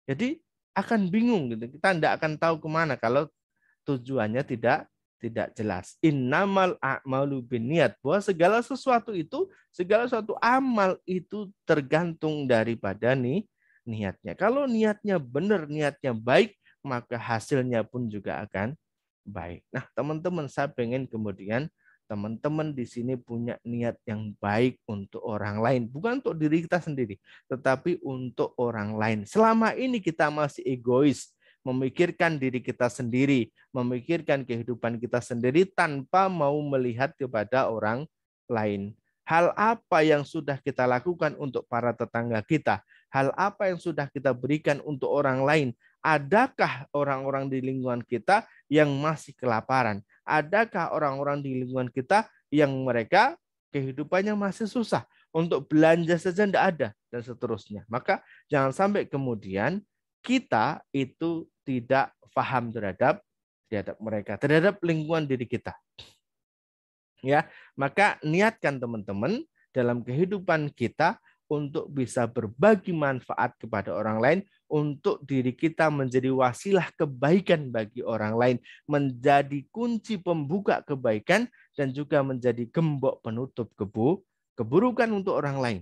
Jadi akan bingung gitu. Kita tidak akan tahu kemana kalau tujuannya tidak jelas. Innamal a'malu binniat, bahwa segala sesuatu itu, segala suatu amal itu tergantung daripada niatnya. Kalau niatnya benar, niatnya baik, maka hasilnya pun juga akan baik. Nah, teman-teman, saya pengen kemudian teman-teman di sini punya niat yang baik untuk orang lain, bukan untuk diri kita sendiri, tetapi untuk orang lain. Selama ini kita masih egois, memikirkan diri kita sendiri, memikirkan kehidupan kita sendiri tanpa mau melihat kepada orang lain. Hal apa yang sudah kita lakukan untuk para tetangga kita? Hal apa yang sudah kita berikan untuk orang lain? Adakah orang-orang di lingkungan kita yang masih kelaparan? Adakah orang-orang di lingkungan kita yang mereka kehidupannya masih susah? Untuk belanja saja tidak ada, dan seterusnya. Maka jangan sampai kemudian kita itu tidak paham terhadap mereka, terhadap lingkungan diri kita. Ya, maka niatkan teman-teman dalam kehidupan kita untuk bisa berbagi manfaat kepada orang lain, untuk diri kita menjadi wasilah kebaikan bagi orang lain, menjadi kunci pembuka kebaikan, dan juga menjadi gembok penutup keburukan untuk orang lain.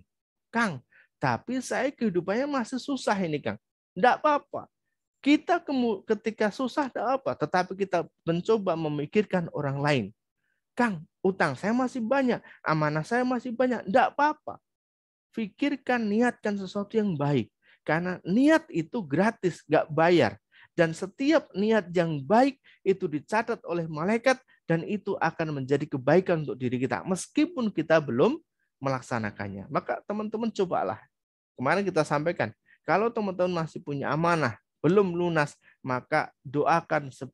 Kang, tapi saya kehidupannya masih susah ini, Kang. Tidak apa-apa. Kita ketika susah tidak apa, tetapi kita mencoba memikirkan orang lain. Kang, utang saya masih banyak, amanah saya masih banyak. Tidak apa-apa. Pikirkan, niatkan sesuatu yang baik. Karena niat itu gratis, nggak bayar. Dan setiap niat yang baik itu dicatat oleh malaikat dan itu akan menjadi kebaikan untuk diri kita. Meskipun kita belum melaksanakannya. Maka teman-teman cobalah. Kemarin kita sampaikan, kalau teman-teman masih punya amanah, belum lunas, maka doakan 10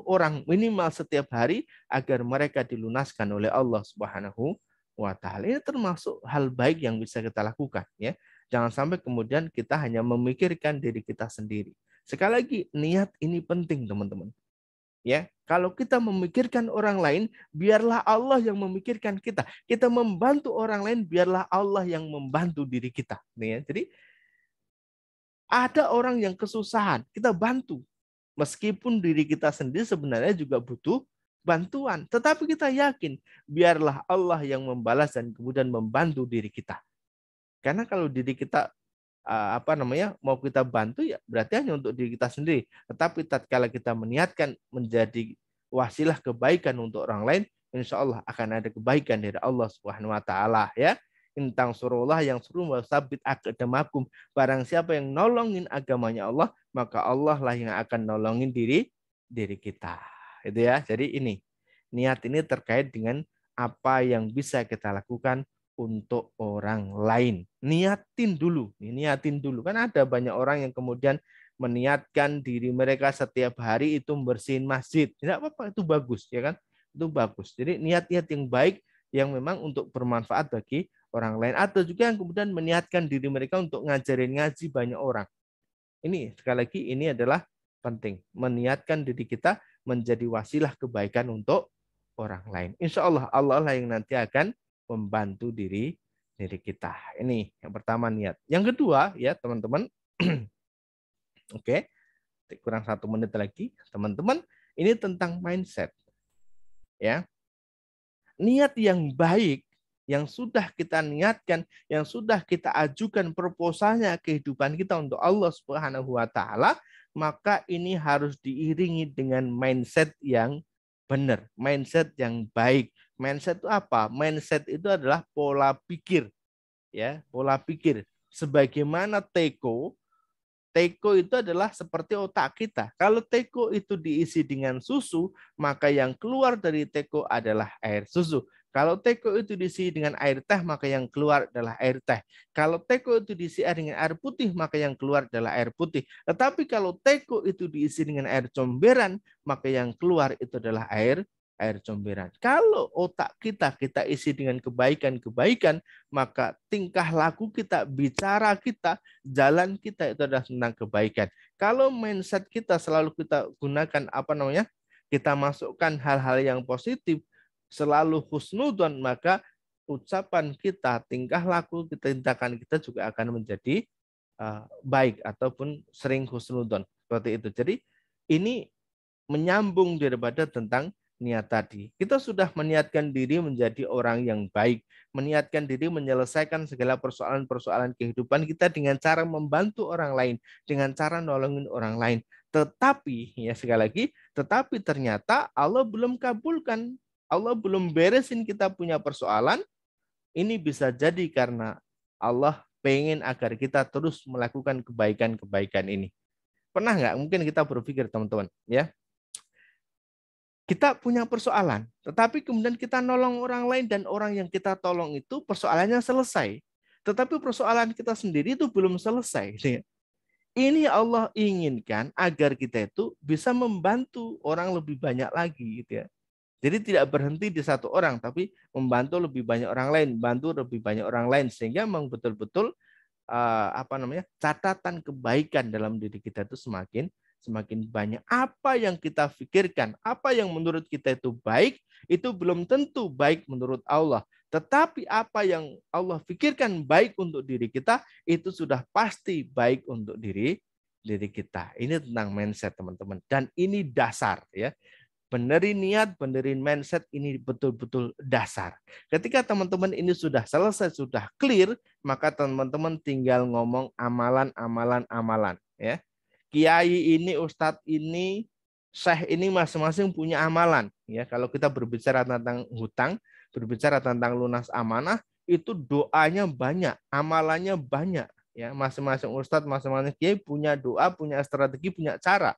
orang minimal setiap hari agar mereka dilunaskan oleh Allah Subhanahu wa taala. Ini termasuk hal baik yang bisa kita lakukan, ya. Jangan sampai kemudian kita hanya memikirkan diri kita sendiri. Sekali lagi, niat ini penting, teman-teman. Ya, kalau kita memikirkan orang lain, biarlah Allah yang memikirkan kita. Kita membantu orang lain, biarlah Allah yang membantu diri kita. Nih ya. Jadi ada orang yang kesusahan, kita bantu. Meskipun diri kita sendiri sebenarnya juga butuh bantuan. Tetapi kita yakin, biarlah Allah yang membalas dan kemudian membantu diri kita. Karena kalau diri kita mau kita bantu, ya berarti hanya untuk diri kita sendiri. Tetapi tatkala kita meniatkan menjadi wasilah kebaikan untuk orang lain, insya Allah akan ada kebaikan dari Allah Subhanahu Wa Taala, ya. Intang surullah yang suruh wasabit akadamakum. Barang siapa yang nolongin agamanya Allah, maka Allah lah yang akan nolongin diri kita. Itu ya. Jadi ini niat ini terkait dengan apa yang bisa kita lakukan untuk orang lain. Niatin dulu. Kan ada banyak orang yang kemudian meniatkan diri mereka setiap hari itu bersihin masjid. Tidak apa-apa, itu bagus, ya kan? Itu bagus. Jadi niat-niat yang baik yang memang untuk bermanfaat bagi orang lain, atau juga yang kemudian meniatkan diri mereka untuk ngajarin ngaji banyak orang. Ini sekali lagi ini adalah penting, meniatkan diri kita menjadi wasilah kebaikan untuk orang lain. Insya Allah Allah lah yang nanti akan membantu diri kita. Ini yang pertama, niat. Yang kedua, ya teman-teman, oke, kurang 1 menit lagi, teman-teman, ini tentang mindset, ya. Niat yang baik yang sudah kita niatkan, yang sudah kita ajukan proposalnya kehidupan kita untuk Allah Subhanahu wa taala, maka ini harus diiringi dengan mindset yang benar, mindset yang baik. Mindset itu apa? Mindset itu adalah pola pikir, ya, pola pikir. Sebagaimana teko itu adalah seperti otak kita. Kalau teko itu diisi dengan susu, maka yang keluar dari teko adalah air susu. Kalau teko itu diisi dengan air teh, maka yang keluar adalah air teh. Kalau teko itu diisi dengan air putih, maka yang keluar adalah air putih. Tetapi kalau teko itu diisi dengan air comberan, maka yang keluar itu adalah air comberan. Kalau otak kita isi dengan kebaikan-kebaikan, maka tingkah laku kita, bicara kita, jalan kita itu adalah tentang kebaikan. Kalau mindset kita selalu kita gunakan kita masukkan hal-hal yang positif, selalu husnudon, maka ucapan kita, tingkah laku kita, tindakan kita juga akan menjadi baik ataupun sering husnudon. Seperti itu. Jadi ini menyambung daripada tentang niat tadi. Kita sudah meniatkan diri menjadi orang yang baik, meniatkan diri menyelesaikan segala persoalan-persoalan kehidupan kita dengan cara membantu orang lain, dengan cara nolongin orang lain. Tetapi, ya sekali lagi, tetapi ternyata Allah belum kabulkan, Allah belum beresin kita punya persoalan. Ini bisa jadi karena Allah pengen agar kita terus melakukan kebaikan-kebaikan ini. Pernah nggak mungkin kita berpikir, teman-teman, ya, kita punya persoalan, tetapi kemudian kita nolong orang lain dan orang yang kita tolong itu persoalannya selesai. Tetapi persoalan kita sendiri itu belum selesai. Ini Allah inginkan agar kita itu bisa membantu orang lebih banyak lagi gitu ya. Jadi tidak berhenti di satu orang, tapi membantu lebih banyak orang lain, bantu lebih banyak orang lain, sehingga memang betul-betul catatan kebaikan dalam diri kita itu semakin banyak. Apa yang kita pikirkan, apa yang menurut kita itu baik, itu belum tentu baik menurut Allah. Tetapi apa yang Allah pikirkan baik untuk diri kita, itu sudah pasti baik untuk diri kita. Ini tentang mindset, teman-teman. Dan ini dasar ya. Benerin niat, benerin mindset, ini betul-betul dasar. Ketika teman-teman ini sudah selesai, sudah clear, maka teman-teman tinggal ngomong amalan ya. Kiai ini, ustadz ini, syekh ini masing-masing punya amalan ya. Kalau kita berbicara tentang hutang, berbicara tentang lunas amanah, itu doanya banyak, amalannya banyak ya. Masing-masing ustadz, masing-masing kiai punya doa, punya strategi, punya cara.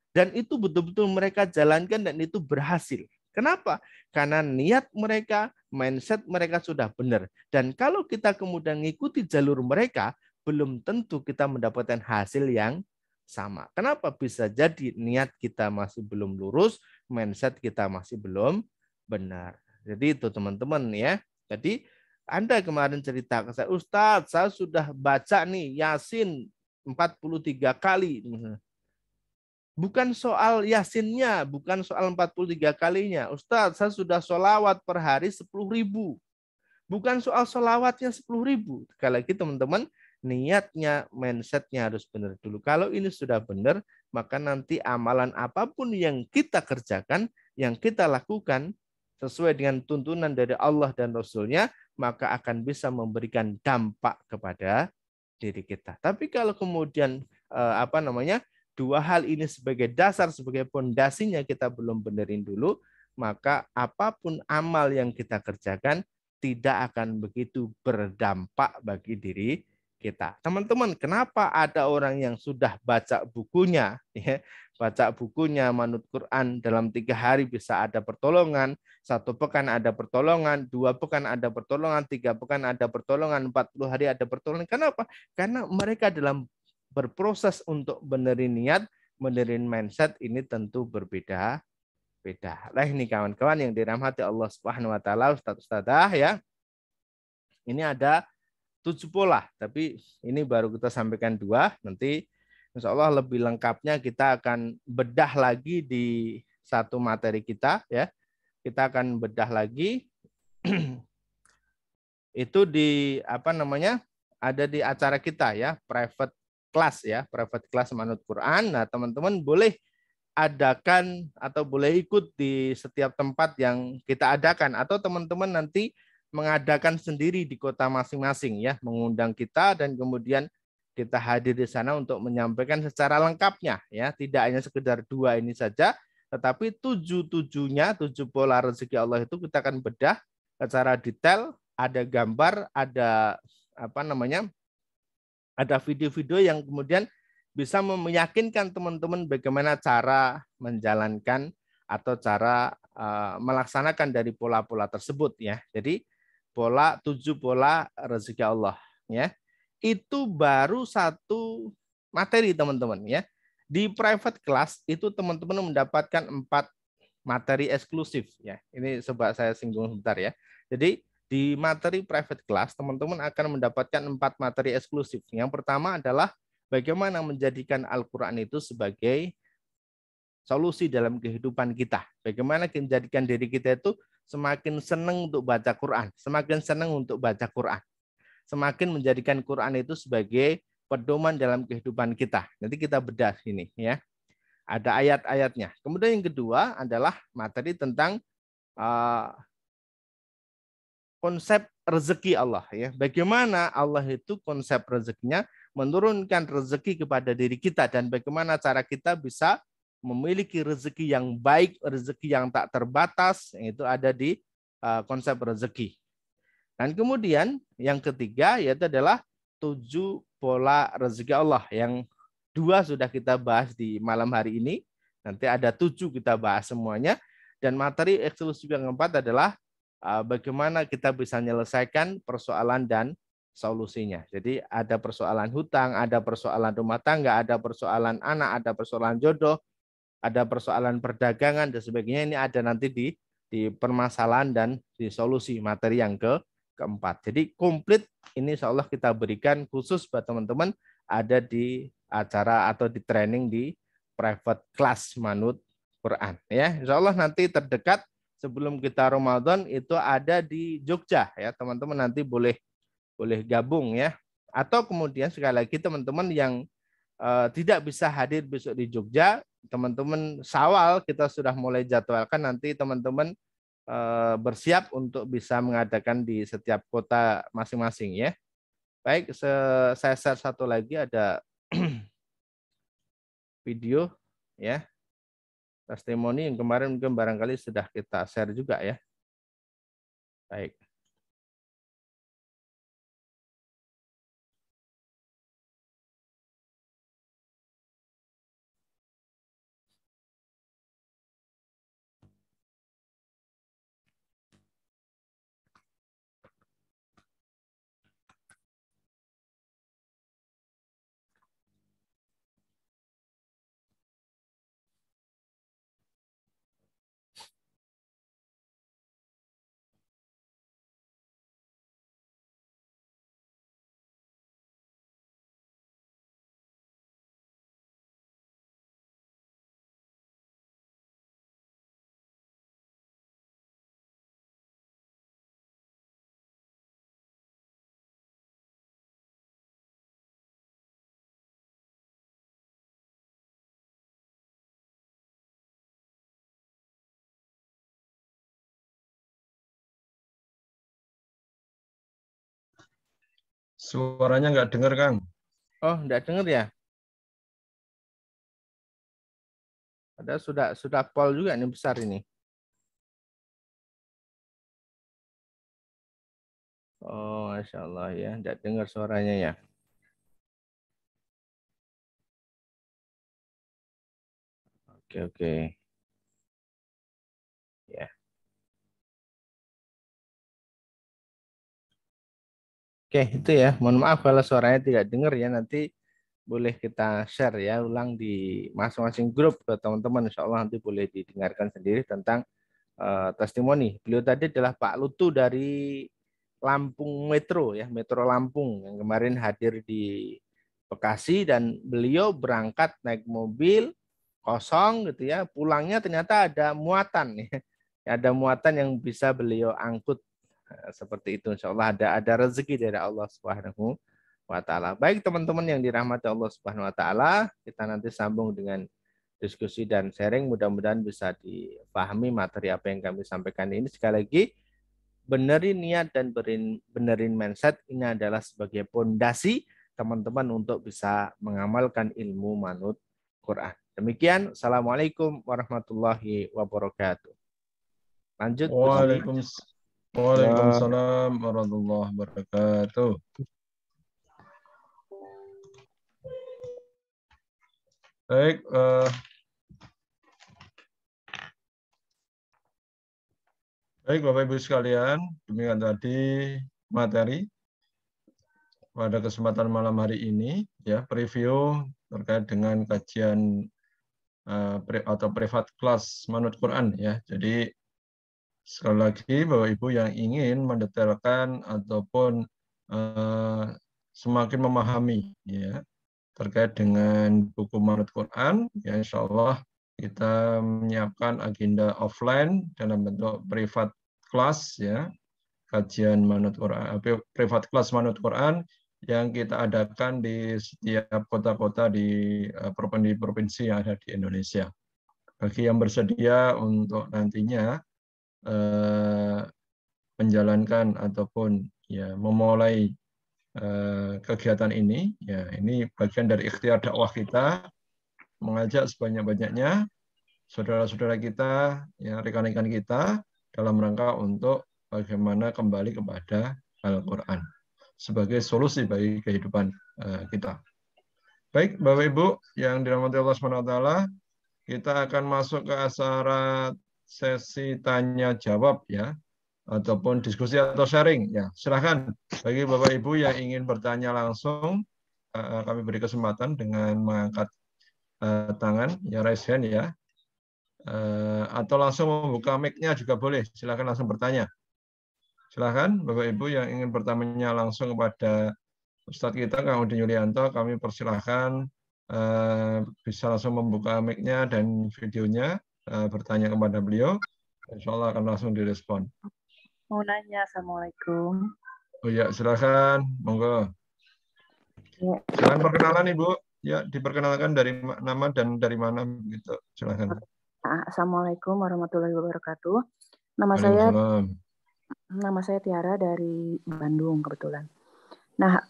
Dan itu betul-betul mereka jalankan dan itu berhasil. Kenapa? Karena niat mereka, mindset mereka sudah benar. Dan kalau kita kemudian mengikuti jalur mereka, belum tentu kita mendapatkan hasil yang sama. Kenapa? Bisa jadi niat kita masih belum lurus, mindset kita masih belum benar. Jadi itu teman-teman ya. Jadi Anda kemarin cerita ke saya, Ustadz, saya sudah baca nih Yasin 43 kali. Bukan soal yasinnya, bukan soal 43 kalinya. Ustadz, saya sudah sholawat per hari 10.000. Bukan soal sholawatnya 10.000. Sekali lagi teman-teman, niatnya, mindsetnya harus benar dulu. Kalau ini sudah benar, maka nanti amalan apapun yang kita kerjakan, yang kita lakukan, sesuai dengan tuntunan dari Allah dan Rasul-Nya, maka akan bisa memberikan dampak kepada diri kita. Tapi kalau kemudian dua hal ini sebagai dasar, sebagai pondasinya kita belum benerin dulu, maka apapun amal yang kita kerjakan tidak akan begitu berdampak bagi diri kita. Teman-teman, kenapa ada orang yang sudah baca bukunya, ya, baca bukunya Manut Quran dalam 3 hari bisa ada pertolongan, 1 pekan ada pertolongan, 2 pekan ada pertolongan, 3 pekan ada pertolongan, 40 hari ada pertolongan. Kenapa? Karena mereka dalam berproses untuk benerin niat, benerin mindset ini tentu berbeda. Nah ini kawan-kawan yang dirahmati Allah Subhanahu Wa Taala, ustadz-ustadzah ya. Ini ada 7 pola, tapi ini baru kita sampaikan 2. Nanti insya Allah lebih lengkapnya kita akan bedah lagi di satu materi kita ya. Kita akan bedah lagi itu di ada di acara kita ya, private class ya, private class Manut Quran. Nah, teman-teman boleh adakan atau boleh ikut di setiap tempat yang kita adakan, atau teman-teman nanti mengadakan sendiri di kota masing-masing ya, mengundang kita dan kemudian kita hadir di sana untuk menyampaikan secara lengkapnya ya, tidak hanya sekedar 2 ini saja, tetapi 7-7-nya, 7 pola rezeki Allah itu kita akan bedah secara detail, ada gambar, ada ada video-video yang kemudian bisa meyakinkan teman-teman bagaimana cara menjalankan atau cara melaksanakan dari pola-pola tersebut ya. Jadi 7 pola rezeki Allah ya. Itu baru 1 materi teman-teman ya. Di private class itu teman-teman mendapatkan 4 materi eksklusif ya. Ini coba saya singgung sebentar ya. Jadi di materi private class, teman-teman akan mendapatkan 4 materi eksklusif. Yang pertama adalah bagaimana menjadikan Al-Quran itu sebagai solusi dalam kehidupan kita. Bagaimana menjadikan diri kita itu semakin senang untuk baca Quran, semakin senang untuk baca Quran. Semakin menjadikan Quran itu sebagai pedoman dalam kehidupan kita. Nanti kita bedah ini ya. Ada ayat-ayatnya. Kemudian yang kedua adalah materi tentang konsep rezeki Allah ya. Bagaimana Allah itu konsep rezekinya menurunkan rezeki kepada diri kita dan bagaimana cara kita bisa memiliki rezeki yang baik, rezeki yang tak terbatas, itu ada di konsep rezeki. Dan kemudian yang ketiga yaitu adalah 7 pola rezeki Allah, yang 2 sudah kita bahas di malam hari ini. Nanti ada 7 kita bahas semuanya. Dan materi eksklusif yang keempat adalah bagaimana kita bisa menyelesaikan persoalan dan solusinya. Jadi ada persoalan hutang, ada persoalan rumah tangga, ada persoalan anak, ada persoalan jodoh, ada persoalan perdagangan dan sebagainya. Ini ada nanti di permasalahan dan di solusi materi yang keempat. Jadi komplit ini insya Allah kita berikan khusus buat teman-teman ada di acara atau di training di private class Manut Quran. Ya, insya Allah nanti terdekat sebelum kita Ramadan itu ada di Jogja ya teman-teman, nanti boleh gabung ya. Atau kemudian sekali lagi teman-teman yang tidak bisa hadir besok di Jogja, teman-teman Syawal kita sudah mulai jadwalkan nanti teman-teman bersiap untuk bisa mengadakan di setiap kota masing-masing ya. Baik, saya share satu lagi ada video ya testimoni yang kemarin mungkin barangkali sudah kita share juga ya. Baik. Suaranya nggak dengar, Kang. Oh, enggak dengar ya? Ada sudah pol juga nih besar ini. Oh, Masya Allah ya, enggak dengar suaranya ya. Oke, oke. Ya. Oke, itu ya. Mohon maaf kalau suaranya tidak dengar ya. Nanti boleh kita share ya ulang di masing-masing grup ke teman-teman. Insya Allah nanti boleh didengarkan sendiri tentang testimoni. Beliau tadi adalah Pak Lutu dari Lampung Metro ya, Metro Lampung yang kemarin hadir di Bekasi dan beliau berangkat naik mobil kosong gitu ya, pulangnya ternyata ada muatan ya. Ada muatan yang bisa beliau angkut. Seperti itu insya Allah ada rezeki dari Allah Subhanahu wa taala. Baik teman-teman yang dirahmati Allah Subhanahu wa taala, kita nanti sambung dengan diskusi dan sharing, mudah-mudahan bisa dipahami materi apa yang kami sampaikan ini. Sekali lagi, benerin niat dan benerin mindset ini adalah sebagai pondasi teman-teman untuk bisa mengamalkan ilmu manut Quran. Demikian, Assalamualaikum warahmatullahi wabarakatuh. Lanjut, Bu Siti. Waalaikumsalam warahmatullahi wabarakatuh. Baik, baik Bapak Ibu sekalian, demikian tadi materi pada kesempatan malam hari ini ya, preview terkait dengan kajian atau privat kelas Manut Quran ya. Jadi sekali lagi Bapak Ibu yang ingin mendetailkan ataupun semakin memahami ya terkait dengan buku Manut Quran, ya insya Allah kita menyiapkan agenda offline dalam bentuk privat kelas ya, kajian Manut Quran, privat kelas Manut Quran yang kita adakan di setiap kota-kota di provinsi yang ada di Indonesia. Bagi yang bersedia untuk nantinya menjalankan ataupun ya memulai kegiatan ini, ya ini bagian dari ikhtiar dakwah kita, mengajak sebanyak-banyaknya saudara-saudara kita, ya rekan-rekan kita dalam rangka untuk bagaimana kembali kepada Al-Quran sebagai solusi bagi kehidupan kita. Baik, Bapak Ibu yang dirahmati Allah SWT, kita akan masuk ke acara sesi tanya jawab ya. ataupun diskusi atau sharing. Ya, silahkan bagi Bapak Ibu yang ingin bertanya langsung, kami beri kesempatan dengan mengangkat tangan, ya raise hand ya, atau langsung membuka mic-nya juga boleh. Silahkan langsung bertanya. Silahkan Bapak Ibu yang ingin bertanya langsung kepada Ustadz kita, Kang Udin Yulianto, kami persilahkan bisa langsung membuka mic-nya dan videonya, bertanya kepada beliau. Insya Allah akan langsung direspon. Mau nanya, Assalamualaikum. Oh ya, silakan, monggo. Ya. Silakan perkenalan Ibu. Ya, diperkenalkan dari nama dan dari mana begitu. Silakan. Assalamualaikum warahmatullahi wabarakatuh. Nama saya Tiara dari Bandung kebetulan. Nah,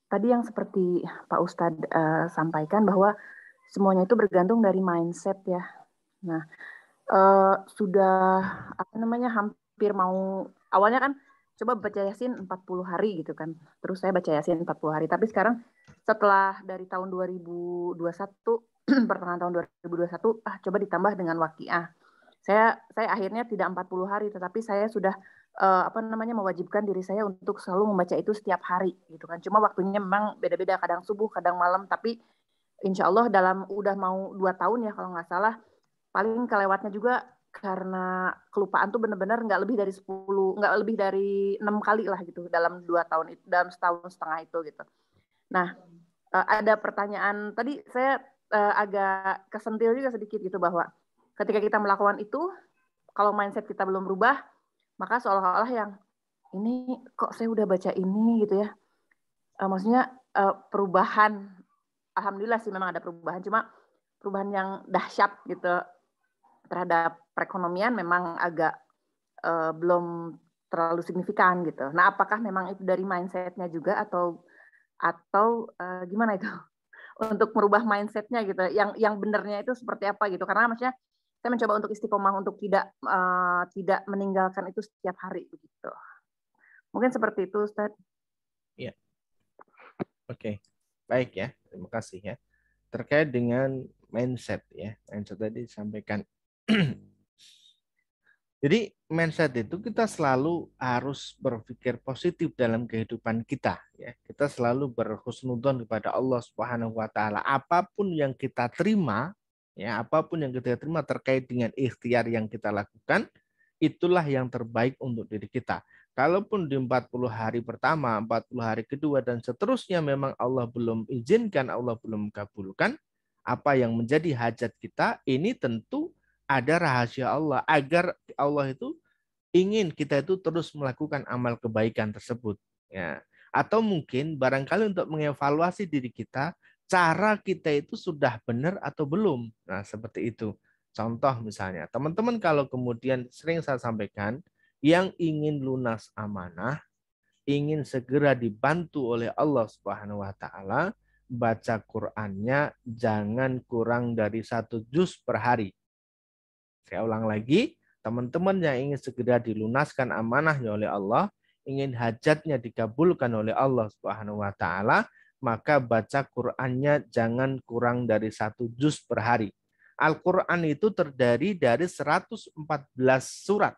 tadi yang seperti Pak Ustadz sampaikan bahwa semuanya itu bergantung dari mindset ya. Nah, sudah hampir mau, awalnya kan coba baca Yasin 40 hari gitu kan. Terus saya baca Yasin 40 hari. Tapi sekarang setelah dari tahun 2021, pertengahan tahun 2021, coba ditambah dengan Waqiah. Saya akhirnya tidak 40 hari, tetapi saya sudah mewajibkan diri saya untuk selalu membaca itu setiap hari gitu kan. Cuma waktunya memang beda-beda, kadang subuh, kadang malam, tapi insya Allah dalam udah mau 2 tahun ya kalau nggak salah, paling kelewatnya juga karena kelupaan tuh benar-benar nggak lebih dari 6 kali lah gitu dalam 2 tahun itu, dalam setahun setengah itu gitu. Nah, ada pertanyaan tadi saya agak kesentil juga sedikit gitu bahwa ketika kita melakukan itu, kalau mindset kita belum berubah, maka seolah-olah yang ini kok saya udah baca ini gitu ya. Maksudnya perubahan, alhamdulillah sih memang ada perubahan, cuma perubahan yang dahsyat gitu terhadap perekonomian memang agak belum terlalu signifikan gitu. Nah, apakah memang itu dari mindsetnya juga atau gimana itu untuk merubah mindsetnya gitu? Yang benernya itu seperti apa gitu? Karena maksudnya saya mencoba untuk istiqomah untuk tidak meninggalkan itu setiap hari begitu. Mungkin seperti itu, Ustaz. Iya. Oke. Baik ya. Terima kasih ya. Terkait dengan mindset ya. Mindset tadi disampaikan. Jadi mindset itu kita selalu harus berpikir positif dalam kehidupan kita ya. Kita selalu berhusnudzon kepada Allah Subhanahu wa taala. Apapun yang kita terima ya, apapun yang kita terima terkait dengan ikhtiar yang kita lakukan, itulah yang terbaik untuk diri kita. Kalaupun di 40 hari pertama, 40 hari kedua dan seterusnya memang Allah belum izinkan, Allah belum kabulkan, apa yang menjadi hajat kita ini tentu ada rahasia Allah agar Allah itu ingin kita itu terus melakukan amal kebaikan tersebut ya. Atau mungkin barangkali untuk mengevaluasi diri kita, cara kita itu sudah benar atau belum. Nah, seperti itu. Contoh misalnya, teman-teman kalau kemudian sering saya sampaikan yang ingin lunas amanah, ingin segera dibantu oleh Allah Subhanahu wa taala, baca Qur'annya jangan kurang dari 1 juz per hari. Saya ulang lagi, teman-teman yang ingin segera dilunaskan amanahnya oleh Allah, ingin hajatnya dikabulkan oleh Allah Subhanahu wa taala, maka baca Qur'annya jangan kurang dari 1 juz per hari. Al-Qur'an itu terdiri dari 114 surat,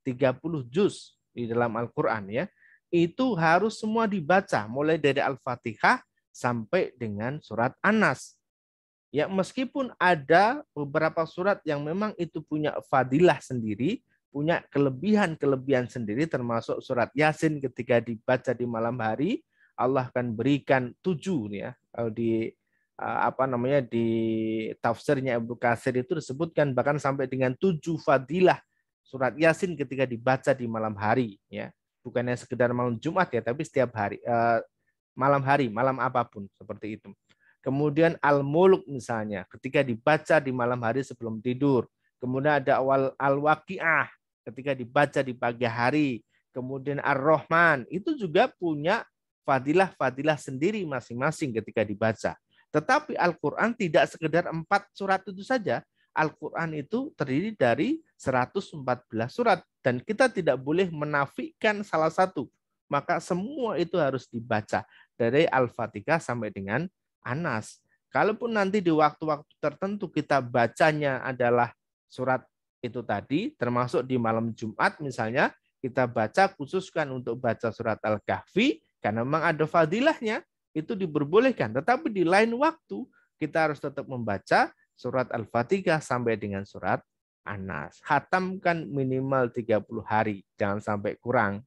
30 juz di dalam Al-Qur'an ya. Itu harus semua dibaca mulai dari Al-Fatihah sampai dengan surat An-Nas. Ya, meskipun ada beberapa surat yang memang itu punya fadilah sendiri, punya kelebihan-kelebihan sendiri, termasuk surat Yasin ketika dibaca di malam hari, Allah akan berikan 7 ya. Kalau di di tafsirnya Ibnu Katsir itu disebutkan bahkan sampai dengan 7 fadilah surat Yasin ketika dibaca di malam hari ya. Bukannya sekedar malam Jumat ya, tapi setiap hari, malam hari, malam apapun seperti itu. Kemudian Al-Mulk misalnya, ketika dibaca di malam hari sebelum tidur. Kemudian ada Al-Waqiah, ketika dibaca di pagi hari. Kemudian Ar-Rahman, itu juga punya fadilah-fadilah sendiri masing-masing ketika dibaca. Tetapi Al-Quran tidak sekedar 4 surat itu saja. Al-Quran itu terdiri dari 114 surat. Dan kita tidak boleh menafikan salah satu. Maka semua itu harus dibaca. Dari Al-Fatihah sampai dengan Anas. Kalaupun nanti di waktu-waktu tertentu kita bacanya adalah surat itu tadi, termasuk di malam Jumat misalnya, kita baca, khususkan untuk baca surat Al-Kahfi, karena memang ada fadilahnya, itu diperbolehkan. Tetapi di lain waktu, kita harus tetap membaca surat Al-Fatihah sampai dengan surat An-Nas. Khatamkan minimal 30 hari, jangan sampai kurang.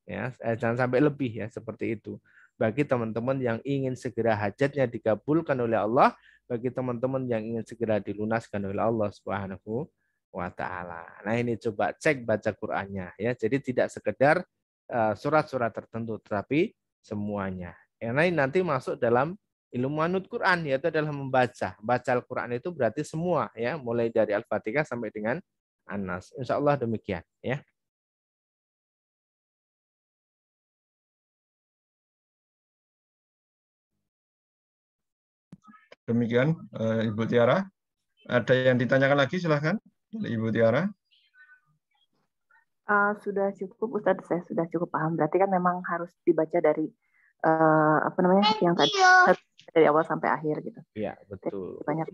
Ya, jangan sampai lebih ya, seperti itu. Bagi teman-teman yang ingin segera hajatnya dikabulkan oleh Allah, bagi teman-teman yang ingin segera dilunaskan oleh Allah Subhanahu wa taala. Nah, ini coba cek baca Qur'annya ya. Jadi tidak sekedar surat-surat tertentu, tetapi semuanya. Karena ini nanti masuk dalam ilmu manut Quran, yaitu adalah membaca. Baca Al-Quran itu berarti semua ya, mulai dari Al-Fatihah sampai dengan An-Nas. Insya Allah demikian ya. Demikian Ibu Tiara. Ada yang ditanyakan lagi, silahkan Ibu Tiara. Sudah cukup Ustadz, saya sudah cukup paham. Berarti kan memang harus dibaca dari yang tadi dari awal sampai akhir gitu. Iya, betul. Banyak.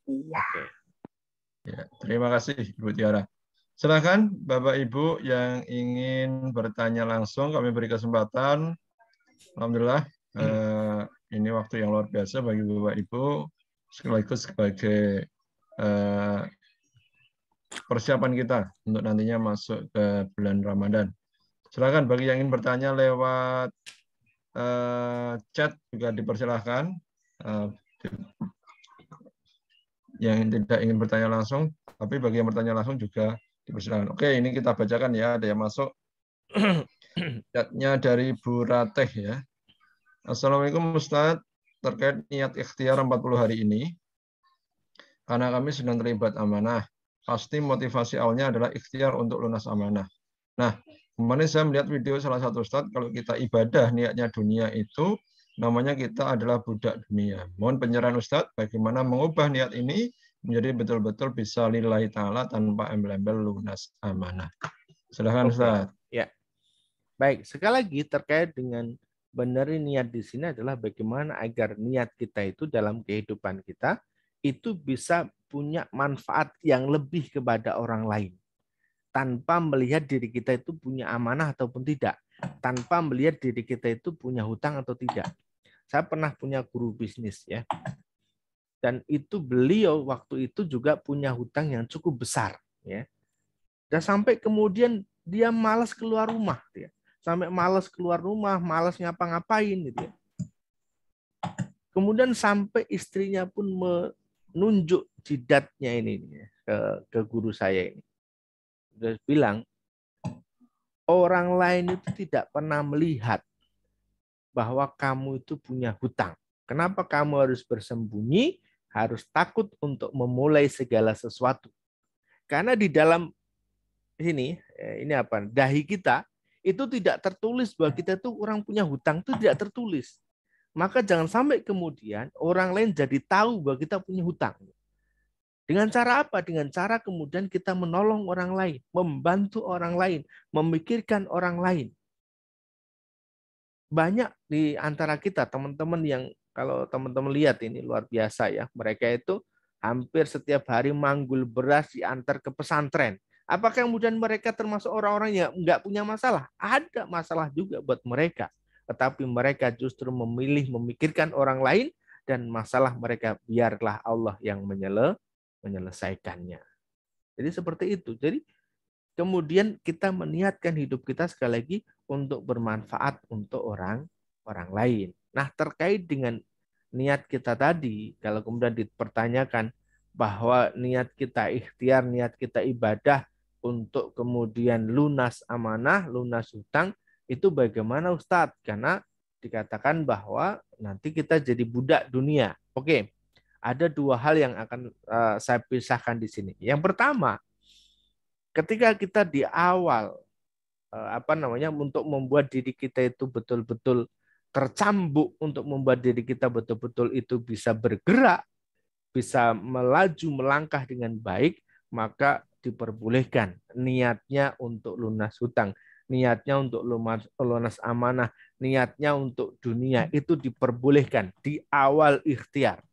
Iya. Oke. Ya, terima kasih Ibu Tiara. Silakan Bapak Ibu yang ingin bertanya langsung, kami beri kesempatan. Alhamdulillah, ini waktu yang luar biasa bagi Bapak Ibu, sekaligus sebagai persiapan kita untuk nantinya masuk ke bulan Ramadan. Silakan bagi yang ingin bertanya lewat chat juga dipersilahkan. Yang tidak ingin bertanya langsung, tapi bagi yang bertanya langsung juga dipersilakan. Oke, ini kita bacakan ya, ada yang masuk. Chatnya dari Bu Rateh ya. Assalamualaikum Ustadz, terkait niat ikhtiar 40 hari ini, karena kami sedang terlibat amanah, pasti motivasi awalnya adalah ikhtiar untuk lunas amanah. Nah, kemarin saya melihat video salah satu Ustadz, kalau kita ibadah niatnya dunia itu, namanya kita adalah budak dunia. Mohon pencerahan Ustadz, bagaimana mengubah niat ini menjadi betul-betul bisa lillahi ta'ala tanpa embel-embel lunas amanah. Silahkan Ustadz. Ya. Baik, sekali lagi terkait dengan benerin niat di sini adalah bagaimana agar niat kita itu dalam kehidupan kita itu bisa punya manfaat yang lebih kepada orang lain. Tanpa melihat diri kita itu punya amanah ataupun tidak. Tanpa melihat diri kita itu punya hutang atau tidak. Saya pernah punya guru bisnis ya. Dan itu beliau waktu itu juga punya hutang yang cukup besar ya. Dan sampai kemudian dia malas keluar rumah ya. Sampai malas keluar rumah, malas ngapa-ngapain gitu ya. Kemudian sampai istrinya pun menunjuk jidatnya ini ke guru saya ini. Dia bilang, orang lain itu tidak pernah melihat bahwa kamu itu punya hutang. Kenapa kamu harus bersembunyi, harus takut untuk memulai segala sesuatu? Karena di dalam ini apa? Dahi kita itu tidak tertulis bahwa kita itu orang punya hutang, itu tidak tertulis. Maka jangan sampai kemudian orang lain jadi tahu bahwa kita punya hutang. Dengan cara apa? Dengan cara kemudian kita menolong orang lain, membantu orang lain, memikirkan orang lain. Banyak di antara kita, teman-teman yang kalau teman-teman lihat ini luar biasa ya, mereka itu hampir setiap hari manggul beras diantar ke pesantren. Apakah kemudian mereka termasuk orang-orang yang nggak punya masalah? Ada masalah juga buat mereka. Tetapi mereka justru memilih memikirkan orang lain dan masalah mereka biarlah Allah yang menyelesaikannya. Jadi seperti itu. Jadi kemudian kita meniatkan hidup kita sekali lagi untuk bermanfaat untuk orang lain. Nah, terkait dengan niat kita tadi, kalau kemudian dipertanyakan bahwa niat kita ikhtiar, niat kita ibadah untuk kemudian lunas amanah, lunas hutang, itu bagaimana Ustadz? Karena dikatakan bahwa nanti kita jadi budak dunia. Oke, ada dua hal yang akan saya pisahkan di sini. Yang pertama, ketika kita di awal untuk membuat diri kita itu betul-betul tercambuk, untuk membuat diri kita betul-betul itu bisa bergerak, bisa melaju melangkah dengan baik, maka diperbolehkan niatnya untuk lunas hutang, niatnya untuk lunas amanah, niatnya untuk dunia, itu diperbolehkan di awal ikhtiar.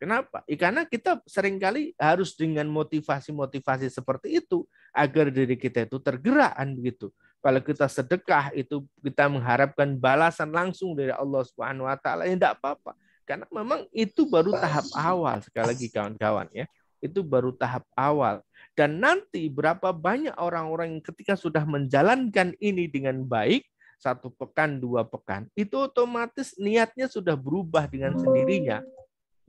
Kenapa? Karena kita seringkali harus dengan motivasi-motivasi seperti itu agar diri kita itu tergerak kan begitu. Kalau kita sedekah itu kita mengharapkan balasan langsung dari Allah Subhanahu wa taala, ya enggak apa-apa. Karena memang itu baru tahap awal, sekali lagi kawan-kawan ya. Itu baru tahap awal. Dan nanti berapa banyak orang-orang yang ketika sudah menjalankan ini dengan baik, 1 pekan, 2 pekan, itu otomatis niatnya sudah berubah dengan sendirinya.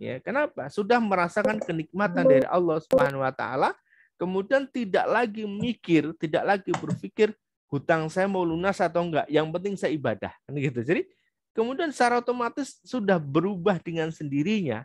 Ya, kenapa? Sudah merasakan kenikmatan dari Allah Subhanahu wa taala, kemudian tidak lagi mikir, tidak lagi berpikir hutang saya mau lunas atau enggak, yang penting saya ibadah. Kan gitu. Jadi kemudian secara otomatis sudah berubah dengan sendirinya.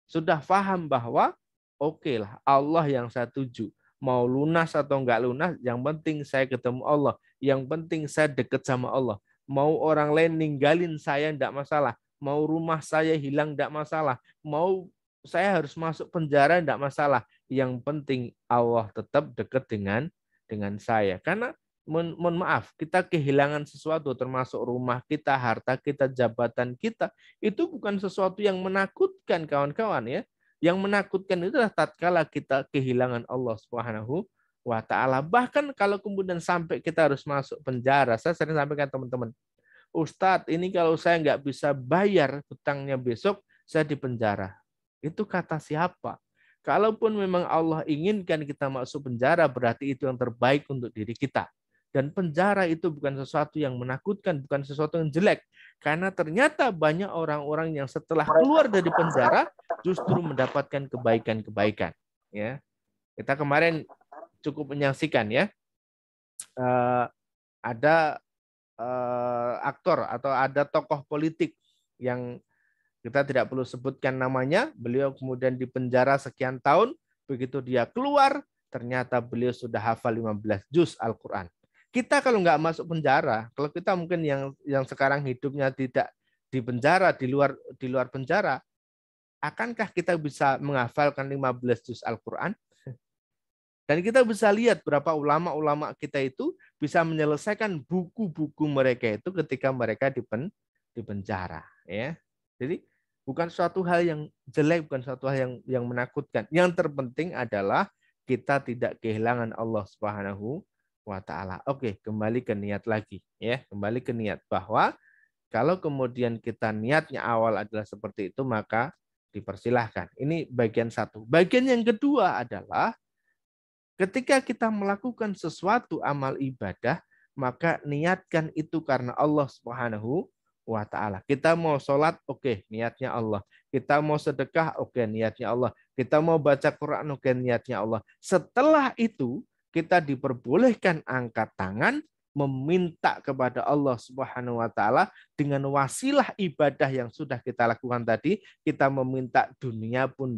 Sudah paham bahwa oke lah, Allah yang saya tuju. Mau lunas atau enggak lunas, yang penting saya ketemu Allah, yang penting saya dekat sama Allah. Mau orang lain ninggalin saya enggak masalah. Mau rumah saya hilang tidak masalah. Mau saya harus masuk penjara tidak masalah. Yang penting Allah tetap dekat dengan saya. Karena mohon maaf, kita kehilangan sesuatu termasuk rumah kita, harta kita, jabatan kita. Itu bukan sesuatu yang menakutkan kawan-kawan ya. Yang menakutkan itu adalah tatkala kita kehilangan Allah Subhanahu wa taala. Bahkan kalau kemudian sampai kita harus masuk penjara, saya sering sampaikan teman-teman, Ustadz, ini kalau saya nggak bisa bayar hutangnya besok, saya dipenjara. Itu kata siapa? Kalaupun memang Allah inginkan kita masuk penjara, berarti itu yang terbaik untuk diri kita. Dan penjara itu bukan sesuatu yang menakutkan, bukan sesuatu yang jelek. Karena ternyata banyak orang-orang yang setelah keluar dari penjara, justru mendapatkan kebaikan-kebaikan. Ya, kita kemarin cukup menyaksikan ya, ada aktor atau ada tokoh politik yang kita tidak perlu sebutkan namanya, beliau kemudian dipenjara sekian tahun, begitu dia keluar, ternyata beliau sudah hafal 15 juz Al-Quran. Kita kalau nggak masuk penjara, kalau kita mungkin yang sekarang hidupnya tidak di penjara, di luar penjara, akankah kita bisa menghafalkan 15 juz Al-Quran? Dan kita bisa lihat berapa ulama-ulama kita itu bisa menyelesaikan buku-buku mereka itu ketika mereka di penjara. Ya. Jadi bukan suatu hal yang jelek, bukan suatu hal yang menakutkan. Yang terpenting adalah kita tidak kehilangan Allah Subhanahu wa taala. Oke, kembali ke niat lagi. Ya, kembali ke niat bahwa kalau kemudian kita niatnya awal adalah seperti itu, maka dipersilahkan. Ini bagian satu. Bagian yang kedua adalah ketika kita melakukan sesuatu amal ibadah, maka niatkan itu karena Allah Subhanahu wa taala. Kita mau sholat, oke, niatnya Allah. Kita mau sedekah, oke, niatnya Allah. Kita mau baca Quran, oke, niatnya Allah. Setelah itu, kita diperbolehkan angkat tangan, meminta kepada Allah Subhanahu wa taala dengan wasilah ibadah yang sudah kita lakukan tadi, kita meminta dunia pun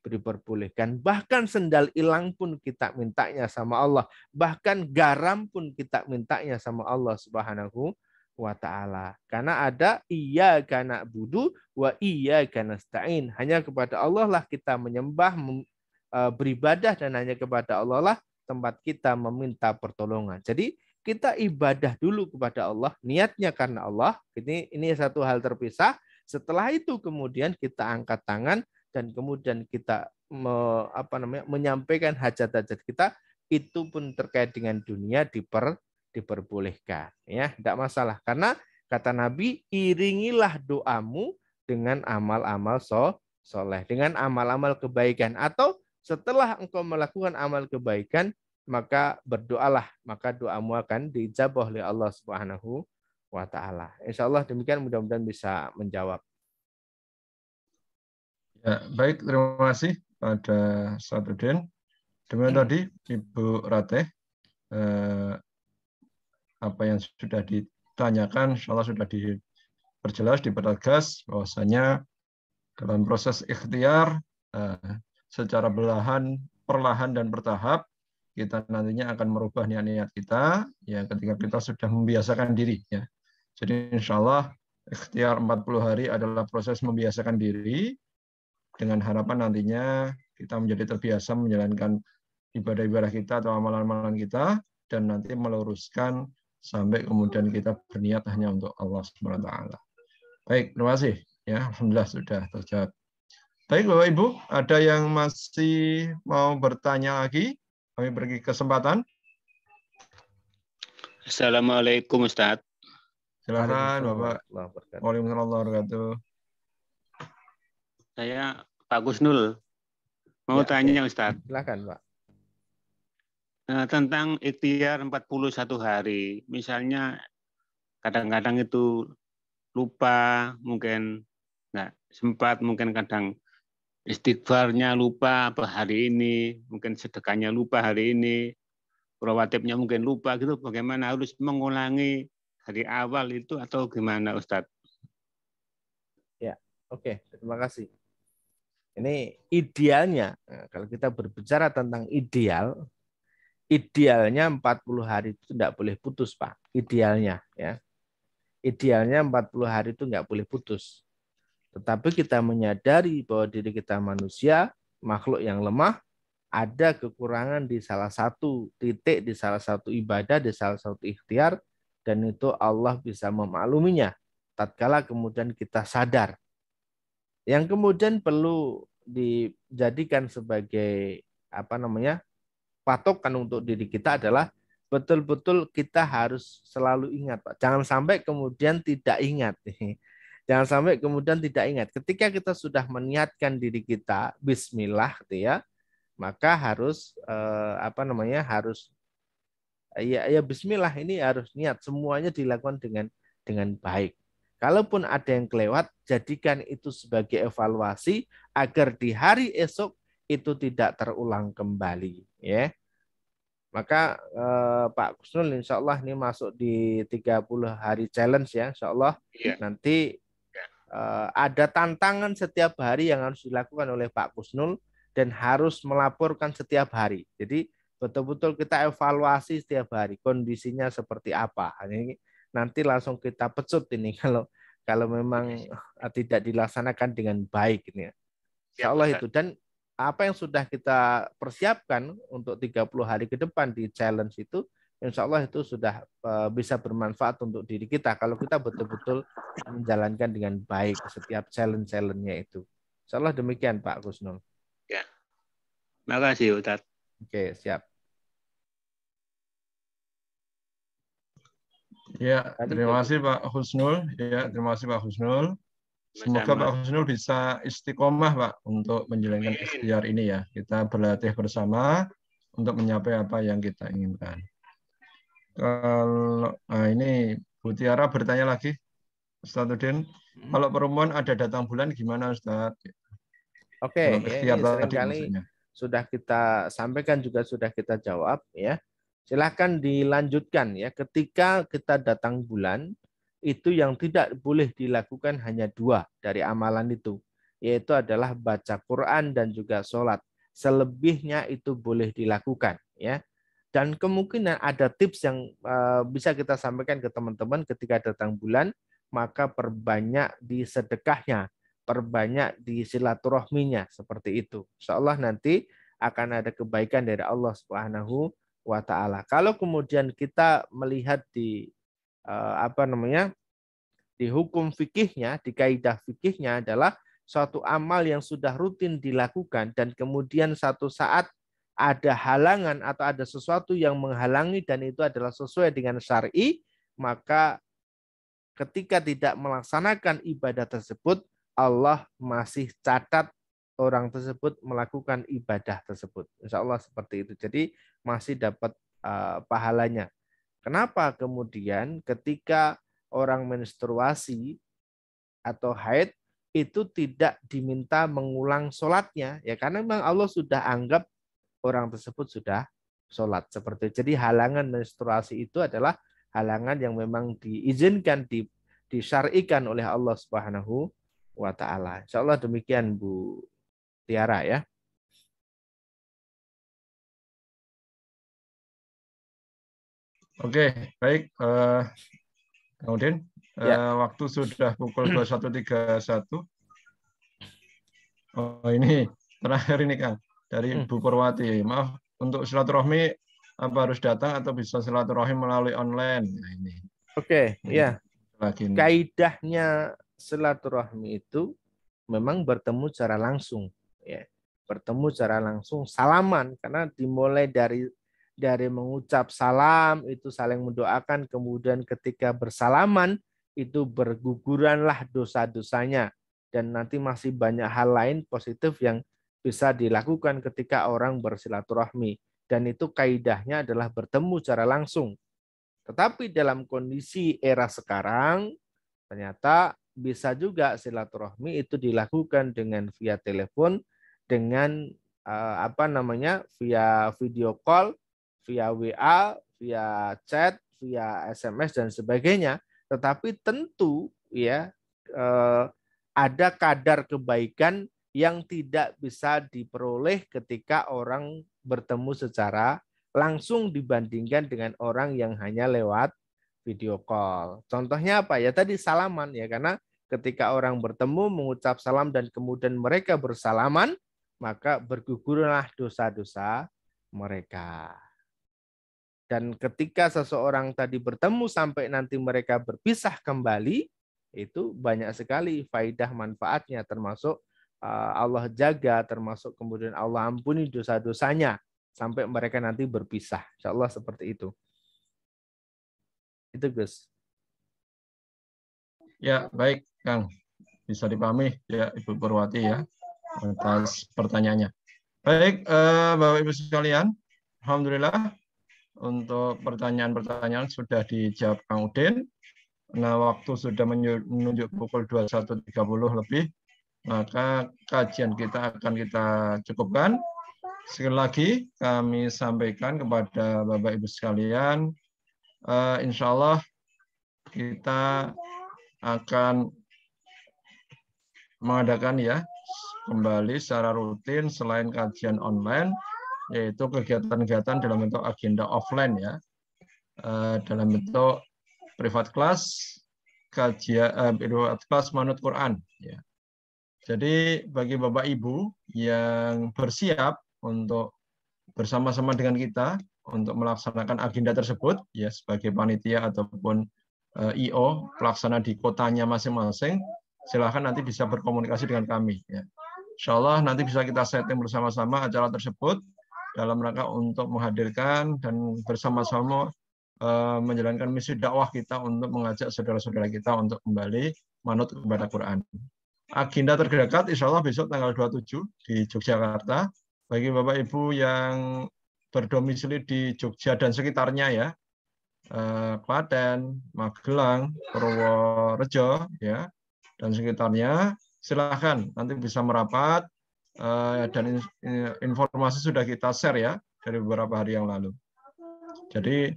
diperbolehkan. Bahkan sendal ilang pun kita mintanya sama Allah. Bahkan garam pun kita mintanya sama Allah Subhanahu wa ta'ala. Karena ada iyyaka na'budu wa iyyaka nasta'in. Hanya kepada Allah lah kita menyembah, beribadah, dan hanya kepada Allah lah tempat kita meminta pertolongan. Jadi kita ibadah dulu kepada Allah, niatnya karena Allah. Ini satu hal terpisah. Setelah itu kemudian kita angkat tangan dan kemudian kita menyampaikan hajat-hajat kita, itu pun terkait dengan dunia diperbolehkan, ya, tidak masalah. Karena kata Nabi, iringilah doamu dengan amal-amal soleh, dengan amal-amal kebaikan. Atau setelah engkau melakukan amal kebaikan, maka berdoalah, maka doamu akan diijabah oleh Allah Subhanahu wa taala. Insyaallah demikian, mudah-mudahan bisa menjawab. Ya, baik, terima kasih pada Sadruddin. Demikian tadi Ibu Rateh, apa yang sudah ditanyakan, insyaallah sudah diperjelas, dipertegas bahwasanya dalam proses ikhtiar secara perlahan dan bertahap, kita nantinya akan merubah niat-niat kita ya ketika kita sudah membiasakan diri ya. Jadi insyaallah ikhtiar 40 hari adalah proses membiasakan diri, dengan harapan nantinya kita menjadi terbiasa menjalankan ibadah-ibadah kita atau amalan-amalan kita, dan nanti meluruskan sampai kemudian kita berniat hanya untuk Allah Subhanahu wa taala. Baik, terima kasih ya. Alhamdulillah sudah terjawab. Baik Bapak Ibu, ada yang masih mau bertanya lagi? Kami beri kesempatan. Assalamualaikum Ustaz. Silakan Bapak. Waalaikumsalam. Waalaikumsalam warahmatullahi wabarakatuh. Saya Pak Gusnul. Mau Ya, tanya Ustaz. Silakan Pak. Tentang ikhtiar 41 hari. Misalnya kadang-kadang itu lupa, mungkin nggak sempat, mungkin kadang istighfarnya lupa apa hari ini, mungkin sedekahnya lupa hari ini, rawatibnya mungkin lupa gitu. Bagaimana harus mengulangi dari awal itu atau gimana Ustaz? Ya, oke, terima kasih. Ini idealnya, nah, kalau kita berbicara tentang idealnya 40 hari itu tidak boleh putus, Pak. Idealnya, ya. Idealnya 40 hari itu nggak boleh putus. Tetapi kita menyadari bahwa diri kita manusia, makhluk yang lemah, ada kekurangan di salah satu titik, di salah satu ibadah, di salah satu ikhtiar, dan itu Allah bisa memakluminya. Tatkala kemudian kita sadar. Yang kemudian perlu dijadikan sebagai patokan untuk diri kita adalah betul-betul kita harus selalu ingat, Pak. Jangan sampai kemudian tidak ingat. Jangan sampai kemudian tidak ingat. Ketika kita sudah meniatkan diri kita, Bismillah, gitu ya, maka harus harus ya Bismillah, ini harus niat semuanya dilakukan dengan baik. Kalaupun ada yang kelewat, jadikan itu sebagai evaluasi agar di hari esok itu tidak terulang kembali, ya. Maka Pak Gusnul insya Allah ini masuk di 30 hari challenge ya, insya Allah. Iya. Nanti ada tantangan setiap hari yang harus dilakukan oleh Pak Gusnul dan harus melaporkan setiap hari. Jadi betul-betul kita evaluasi setiap hari kondisinya seperti apa. Ini nanti langsung kita pecut ini kalau memang tidak dilaksanakan dengan baik ini. Insya Allah itu. Dan apa yang sudah kita persiapkan untuk 30 hari ke depan di challenge itu, insya Allah itu sudah bisa bermanfaat untuk diri kita kalau kita betul-betul menjalankan dengan baik setiap challenge-nya itu. Insya Allah demikian Pak Gusnul. Ya. Terima kasih Ustaz. Oke, siap. Ya, terima kasih Pak Husnul. Ya, terima kasih Pak Husnul. Semoga Pak Husnul bisa istiqomah Pak untuk menjalankan ikhtiar ini ya. Kita berlatih bersama untuk mencapai apa yang kita inginkan. Ini Bu Tiara bertanya lagi, Ustaz Udin. Kalau perempuan ada datang bulan gimana Ustaz? Oke, ya, ini seringkali sudah kita sampaikan juga sudah kita jawab ya. Silahkan dilanjutkan ya. Ketika kita datang bulan, itu yang tidak boleh dilakukan hanya 2 dari amalan itu, yaitu adalah baca Quran dan juga sholat. Selebihnya itu boleh dilakukan ya. Dan kemungkinan ada tips yang bisa kita sampaikan ke teman-teman ketika datang bulan, maka perbanyak di sedekahnya, perbanyak di silaturahminya seperti itu. Insya Allah nanti akan ada kebaikan dari Allah Subhanahu wa ta'ala. Kalau kemudian kita melihat di di hukum fikihnya, di kaidah fikihnya adalah suatu amal yang sudah rutin dilakukan dan kemudian satu saat ada halangan atau ada sesuatu yang menghalangi dan itu adalah sesuai dengan syar'i, maka ketika tidak melaksanakan ibadah tersebut, Allah masih catat orang tersebut melakukan ibadah tersebut. Insya Allah seperti itu. Jadi masih dapat pahalanya. Kenapa kemudian ketika orang menstruasi atau haid itu tidak diminta mengulang sholatnya? Ya karena memang Allah sudah anggap orang tersebut sudah sholat. Seperti itu. Jadi halangan menstruasi itu adalah halangan yang memang diizinkan, disyar'ikan oleh Allah Subhanahu wa ta'ala. Insya Allah demikian Bu Tiara ya. Oke, baik. Kemudian waktu sudah pukul 21.31. Oh ini terakhir ini Kang dari Bu Purwati. Maaf, untuk silaturahmi apa harus datang atau bisa silaturahmi melalui online? Nah, ini. Oke, ya. Kaidahnya silaturahmi itu memang bertemu secara langsung, ya. Bertemu secara langsung, salaman, karena dimulai dari mengucap salam itu saling mendoakan, kemudian ketika bersalaman itu berguguranlah dosa-dosanya, dan nanti masih banyak hal lain positif yang bisa dilakukan ketika orang bersilaturahmi, dan itu kaidahnya adalah bertemu secara langsung. Tetapi dalam kondisi era sekarang ternyata bisa juga silaturahmi itu dilakukan dengan via telepon, dengan via video call, via WA, via chat, via SMS dan sebagainya. Tetapi tentu ya ada kadar kebaikan yang tidak bisa diperoleh ketika orang bertemu secara langsung dibandingkan dengan orang yang hanya lewat video call. Contohnya apa? Ya tadi salaman ya, karena ketika orang bertemu mengucap salam dan kemudian mereka bersalaman, maka bergugurlah dosa-dosa mereka. Dan ketika seseorang tadi bertemu sampai nanti mereka berpisah kembali, itu banyak sekali faidah manfaatnya, termasuk Allah jaga, termasuk kemudian Allah ampuni dosa-dosanya sampai mereka nanti berpisah. Insya Allah seperti itu. Itu Gus. Ya, baik Kang. Bisa dipahami ya Ibu Purwati ya atas pertanyaannya. Baik, Bapak Ibu sekalian, alhamdulillah untuk pertanyaan-pertanyaan sudah dijawab Kang Udin. Nah, waktu sudah menunjuk pukul 21.30 lebih, maka kajian kita akan kita cukupkan. Sekali lagi kami sampaikan kepada Bapak Ibu sekalian, insya Allah kita akan mengadakan ya kembali secara rutin selain kajian online, yaitu kegiatan-kegiatan dalam bentuk agenda offline ya, dalam bentuk privat kelas, kajian kelas manut Quran ya. Jadi bagi Bapak Ibu yang bersiap untuk bersama-sama dengan kita untuk melaksanakan agenda tersebut ya sebagai panitia ataupun IO pelaksana di kotanya masing-masing, silahkan nanti bisa berkomunikasi dengan kami ya. Insya Allah nanti bisa kita setting bersama-sama acara tersebut dalam rangka untuk menghadirkan dan bersama-sama menjalankan misi dakwah kita untuk mengajak saudara-saudara kita untuk kembali manut kepada Quran. Agenda terdekat insya Allah besok tanggal 27 di Yogyakarta. Bagi Bapak Ibu yang berdomisili di Jogja dan sekitarnya ya, Klaten, Magelang, Purworejo ya, dan sekitarnya, silahkan nanti bisa merapat dan informasi sudah kita share ya dari beberapa hari yang lalu. Jadi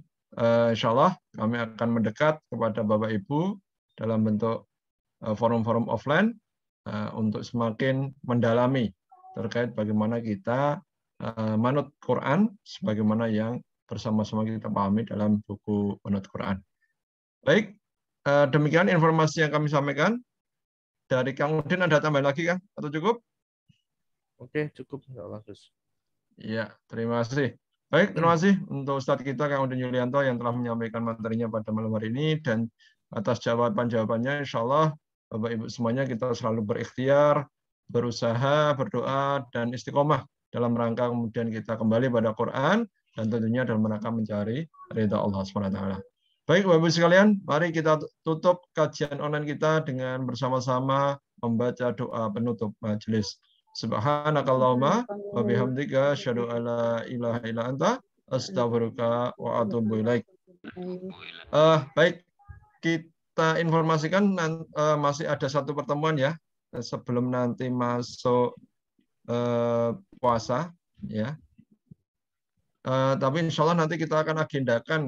insya Allah kami akan mendekat kepada Bapak Ibu dalam bentuk forum-forum offline untuk semakin mendalami terkait bagaimana kita manut Quran sebagaimana yang bersama-sama kita pahami dalam buku manut Quran. Baik, demikian informasi yang kami sampaikan. Dari Kang Udin ada tambahan lagi Kang? Atau cukup? Oke, cukup. Insya Allah, Gus. Ya, terima kasih. Baik, terima kasih untuk Ustadz kita Kang Udin Yulianto yang telah menyampaikan materinya pada malam hari ini, dan atas jawaban-jawabannya insya Allah Bapak Ibu semuanya kita selalu berikhtiar, berusaha, berdoa, dan istiqomah dalam rangka kemudian kita kembali pada Quran dan tentunya dalam rangka mencari ridha Allah SWT. Baik Bapak Ibu sekalian, mari kita tutup kajian online kita dengan bersama-sama membaca doa penutup majelis. Subhanakallahumma wa bihamdika asyhadu alla ilaha illa anta astaghfiruka wa atubu ilaik. Baik, kita informasikan masih ada satu pertemuan ya sebelum nanti masuk puasa ya. Tapi insya Allah nanti kita akan agendakan